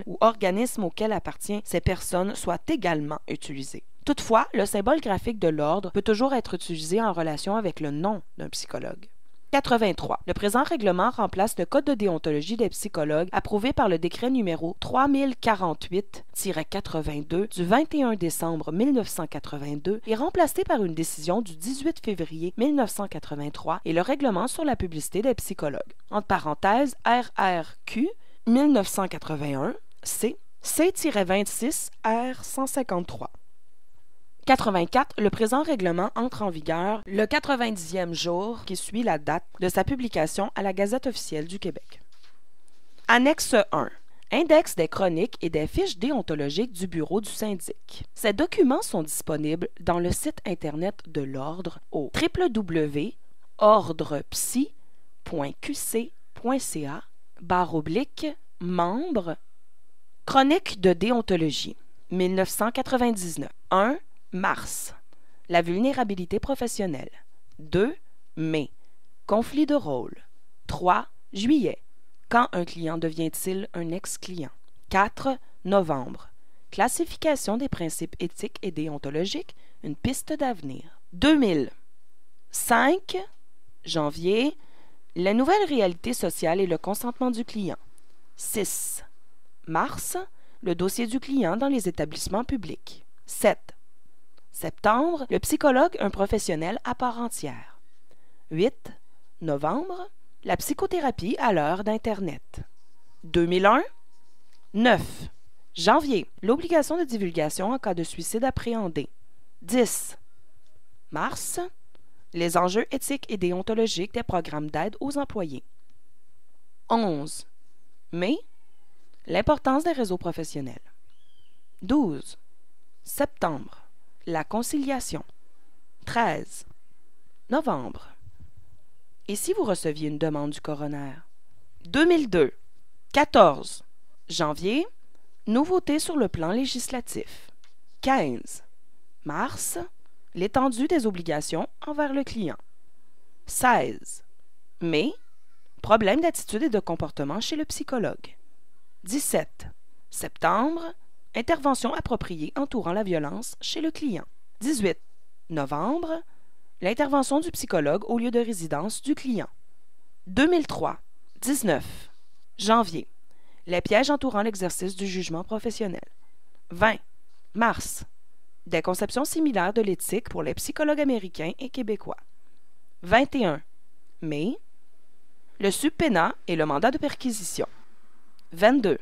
ou organismes auxquels appartiennent ces personnes soit également utilisé. Toutefois, le symbole graphique de l'ordre peut toujours être utilisé en relation avec le nom d'un psychologue. 83. Le présent règlement remplace le Code de déontologie des psychologues approuvé par le décret numéro 3048-82 du 21 décembre 1982 et remplacé par une décision du 18 février 1983 et le règlement sur la publicité des psychologues. Entre parenthèses, RRQ 1981, C-26 R 153. 84. Le présent règlement entre en vigueur le 90e jour qui suit la date de sa publication à la Gazette officielle du Québec. Annexe 1. Index des chroniques et des fiches déontologiques du bureau du syndic. Ces documents sont disponibles dans le site Internet de l'Ordre au www.ordrepsy.qc.ca/membre. Chronique de déontologie 1999. 1. Mars. La vulnérabilité professionnelle. 2. Mai. Conflit de rôle. 3. Juillet. Quand un client devient-il un ex-client? 4. Novembre. Classification des principes éthiques et déontologiques, une piste d'avenir. 2000. 5. Janvier. La nouvelle réalité sociale et le consentement du client. 6. Mars, le dossier du client dans les établissements publics. 7. Septembre, le psychologue, un professionnel à part entière. 8. Novembre, la psychothérapie à l'heure d'Internet. 2001. 9. Janvier, l'obligation de divulgation en cas de suicide appréhendé. 10. Mars, les enjeux éthiques et déontologiques des programmes d'aide aux employés. 11. Mai, l'importance des réseaux professionnels. 12. Septembre, la conciliation. 13. Novembre. Et si vous receviez une demande du coroner? 2002. 14. Janvier, nouveauté sur le plan législatif. 15. Mars, l'étendue des obligations envers le client. 16. Mai, problème d'attitude et de comportement chez le psychologue. 17. Septembre, intervention appropriée entourant la violence chez le client. 18. Novembre, l'intervention du psychologue au lieu de résidence du client. 2003. 19. Janvier, les pièges entourant l'exercice du jugement professionnel. 20. Mars, des conceptions similaires de l'éthique pour les psychologues américains et québécois. 21. Mai, le subpénat et le mandat de perquisition. 22.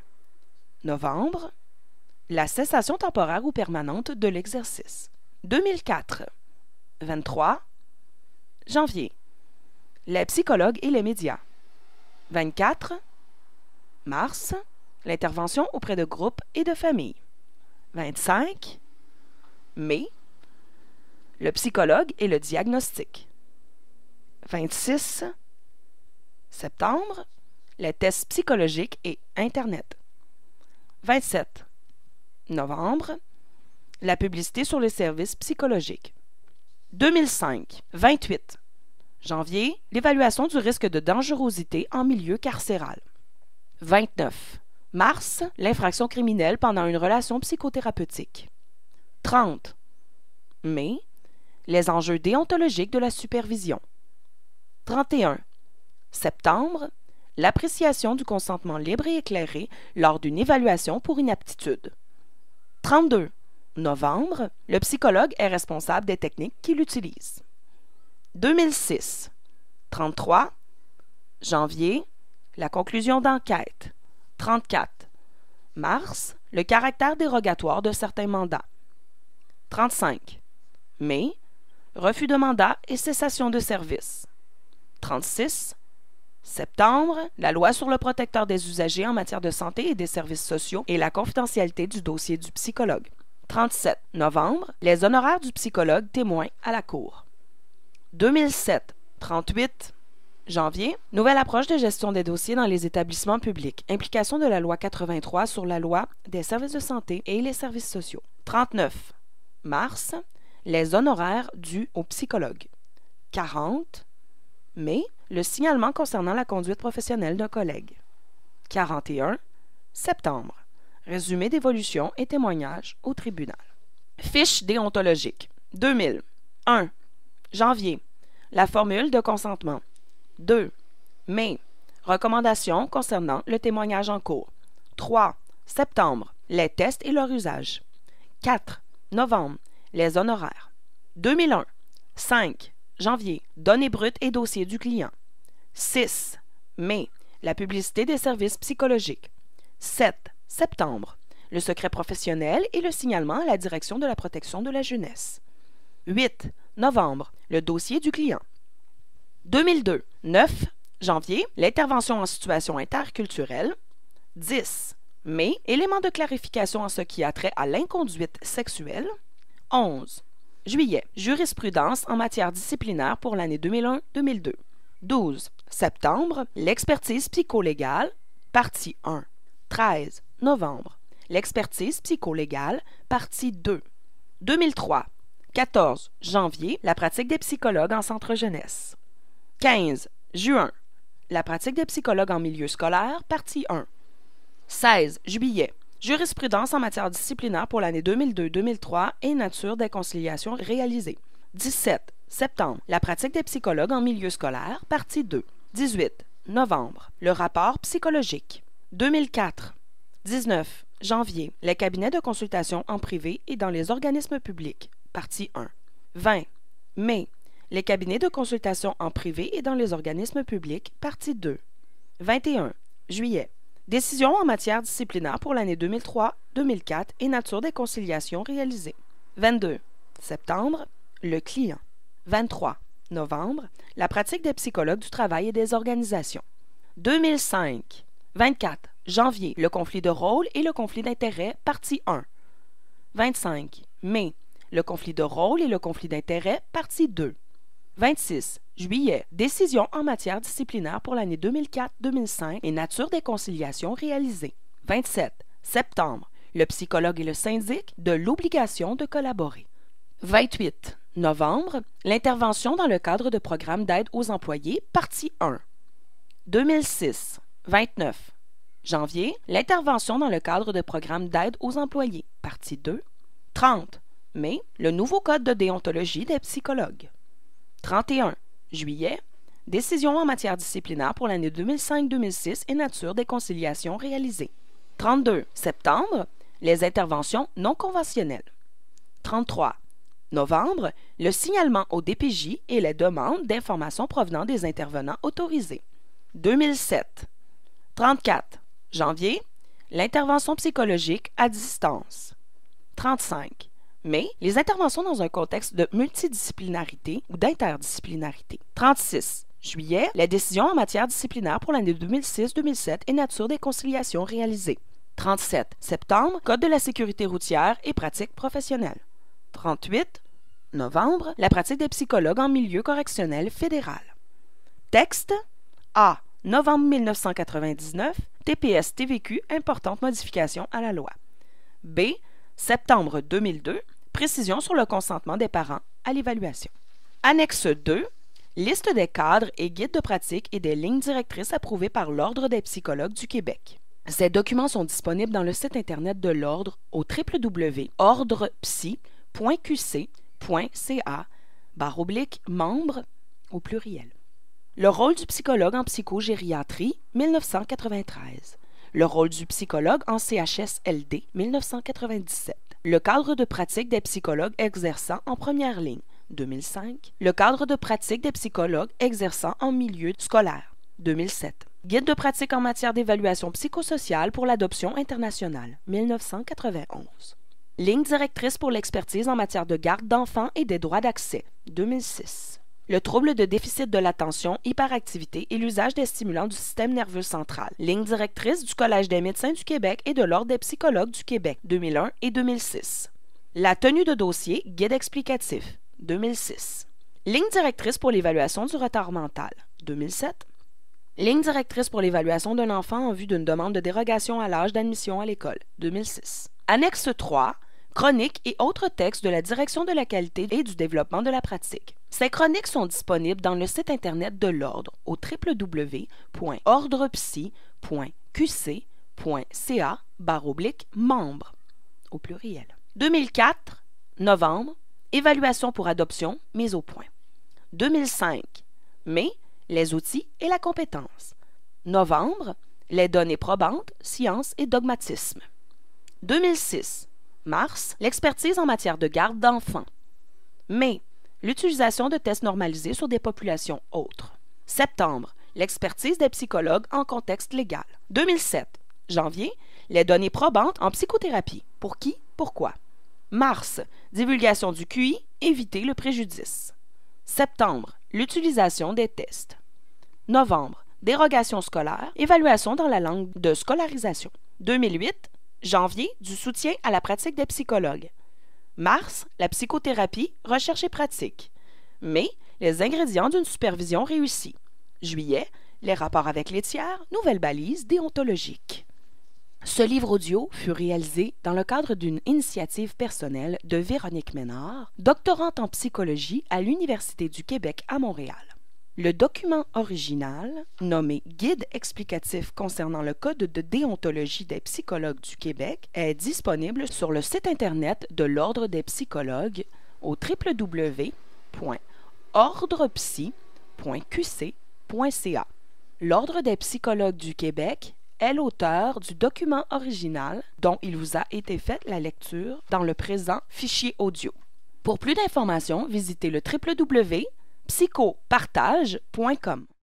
Novembre, la cessation temporaire ou permanente de l'exercice. 2004. 23. Janvier, les psychologues et les médias. 24. Mars, l'intervention auprès de groupes et de familles. 25. Mai, le psychologue et le diagnostic. 26. Septembre, les tests psychologiques et Internet. 27. Novembre, la publicité sur les services psychologiques. 2005. 28. Janvier, l'évaluation du risque de dangerosité en milieu carcéral. 29. Mars, l'infraction criminelle pendant une relation psychothérapeutique. 30. Mai, les enjeux déontologiques de la supervision. 31. Septembre, l'appréciation du consentement libre et éclairé lors d'une évaluation pour inaptitude. 32. Novembre, le psychologue est responsable des techniques qu'il utilise. 2006. 33. Janvier, la conclusion d'enquête. 34. Mars, le caractère dérogatoire de certains mandats. 35. Mai, refus de mandat et cessation de service. 36. Septembre, la loi sur le protecteur des usagers en matière de santé et des services sociaux et la confidentialité du dossier du psychologue. 37. Novembre, les honoraires du psychologue témoin à la cour. 2007. 38. Janvier, nouvelle approche de gestion des dossiers dans les établissements publics. Implication de la loi 83 sur la loi des services de santé et les services sociaux. 39. Mars, les honoraires dus aux psychologues. 40. Mai, le signalement concernant la conduite professionnelle d'un collègue. 41. Septembre, résumé d'évolution et témoignages au tribunal. Fiche déontologique. 2000. 1. Janvier, la formule de consentement. 2. Mai, recommandations concernant le témoignage en cours. 3. Septembre, les tests et leur usage. 4. Novembre, les honoraires. 2001. 5. Janvier, données brutes et dossiers du client. 6. Mai, la publicité des services psychologiques. 7. Septembre, le secret professionnel et le signalement à la direction de la protection de la jeunesse. 8. Novembre, le dossier du client. 2002. 9. Janvier, l'intervention en situation interculturelle. 10. Mai, éléments de clarification en ce qui a trait à l'inconduite sexuelle. 11. Juillet, jurisprudence en matière disciplinaire pour l'année 2001-2002. 12. Septembre, l'expertise psycholégale, partie 1. 13. Novembre, l'expertise psycholégale, partie 2. 2003. 14. Janvier, la pratique des psychologues en centre jeunesse. 15. Juin, la pratique des psychologues en milieu scolaire, partie 1. 16. Juillet, jurisprudence en matière disciplinaire pour l'année 2002-2003 et nature des conciliations réalisées. 17. Septembre, la pratique des psychologues en milieu scolaire, partie 2. 18 novembre, le rapport psychologique. 2004. 19 janvier, les cabinets de consultation en privé et dans les organismes publics. Partie 1. 20 mai, les cabinets de consultation en privé et dans les organismes publics. Partie 2. 21 juillet, décision en matière disciplinaire pour l'année 2003-2004 et nature des conciliations réalisées. 22 septembre, le client. 23 novembre, la pratique des psychologues du travail et des organisations. 2005. 24 janvier, le conflit de rôle et le conflit d'intérêt, partie 1. 25 mai, le conflit de rôle et le conflit d'intérêt, partie 2. 26 juillet, décision en matière disciplinaire pour l'année 2004-2005 et nature des conciliations réalisées. 27 septembre, le psychologue et le syndic de l'obligation de collaborer. 28 novembre, l'intervention dans le cadre de programmes d'aide aux employés, partie 1. 2006. 29 janvier, l'intervention dans le cadre de programmes d'aide aux employés, partie 2. 30 mai, le nouveau code de déontologie des psychologues. 31 juillet, décision en matière disciplinaire pour l'année 2005-2006 et nature des conciliations réalisées. 32 septembre, les interventions non conventionnelles. 33 novembre, le signalement au DPJ et les demandes d'informations provenant des intervenants autorisés. 2007. 34 janvier, l'intervention psychologique à distance. 35 mai, les interventions dans un contexte de multidisciplinarité ou d'interdisciplinarité. 36 juillet, les décisions en matière disciplinaire pour l'année 2006-2007 et nature des conciliations réalisées. 37 septembre, Code de la sécurité routière et pratiques professionnelles. 38 novembre, la pratique des psychologues en milieu correctionnel fédéral. Texte A. Novembre 1999, TPS TVQ, importante modification à la loi. B. Septembre 2002, précision sur le consentement des parents à l'évaluation. Annexe 2, liste des cadres et guides de pratique et des lignes directrices approuvées par l'Ordre des psychologues du Québec. Ces documents sont disponibles dans le site Internet de l'Ordre au www.ordrepsy.qc.ca/membres au pluriel. Le rôle du psychologue en psychogériatrie, 1993. Le rôle du psychologue en CHSLD, 1997. Le cadre de pratique des psychologues exerçant en première ligne, 2005. Le cadre de pratique des psychologues exerçant en milieu scolaire, 2007. Guide de pratique en matière d'évaluation psychosociale pour l'adoption internationale, 1991. Ligne directrice pour l'expertise en matière de garde d'enfants et des droits d'accès, 2006. Le trouble de déficit de l'attention, hyperactivité et l'usage des stimulants du système nerveux central. Ligne directrice du Collège des médecins du Québec et de l'Ordre des psychologues du Québec, 2001 et 2006. La tenue de dossier, guide explicatif, 2006. Ligne directrice pour l'évaluation du retard mental, 2007. Ligne directrice pour l'évaluation d'un enfant en vue d'une demande de dérogation à l'âge d'admission à l'école, 2006. Annexe 3. Chroniques et autres textes de la Direction de la qualité et du développement de la pratique. Ces chroniques sont disponibles dans le site Internet de l'Ordre au www.ordrepsy.qc.ca/membres au pluriel. 2004, novembre, évaluation pour adoption, mise au point. 2005, mai, les outils et la compétence. Novembre, les données probantes, sciences et dogmatisme. 2006, mars, l'expertise en matière de garde d'enfants. Mai, l'utilisation de tests normalisés sur des populations autres. Septembre, l'expertise des psychologues en contexte légal. 2007, janvier, les données probantes en psychothérapie. Pour qui, pourquoi. Mars, divulgation du QI, éviter le préjudice. Septembre, l'utilisation des tests. Novembre, dérogation scolaire, évaluation dans la langue de scolarisation. 2008, janvier, du soutien à la pratique des psychologues. Mars, la psychothérapie, recherche et pratique. Mai, les ingrédients d'une supervision réussie. Juillet, les rapports avec les tiers, nouvelles balises déontologiques. Ce livre audio fut réalisé dans le cadre d'une initiative personnelle de Véronique Ménard, doctorante en psychologie à l'Université du Québec à Montréal. Le document original, nommé Guide explicatif concernant le Code de déontologie des psychologues du Québec, est disponible sur le site Internet de l'Ordre des psychologues au www.ordrepsy.qc.ca. L'Ordre des psychologues du Québec est l'auteur du document original dont il vous a été fait la lecture dans le présent fichier audio. Pour plus d'informations, visitez le www.psychopartage.com.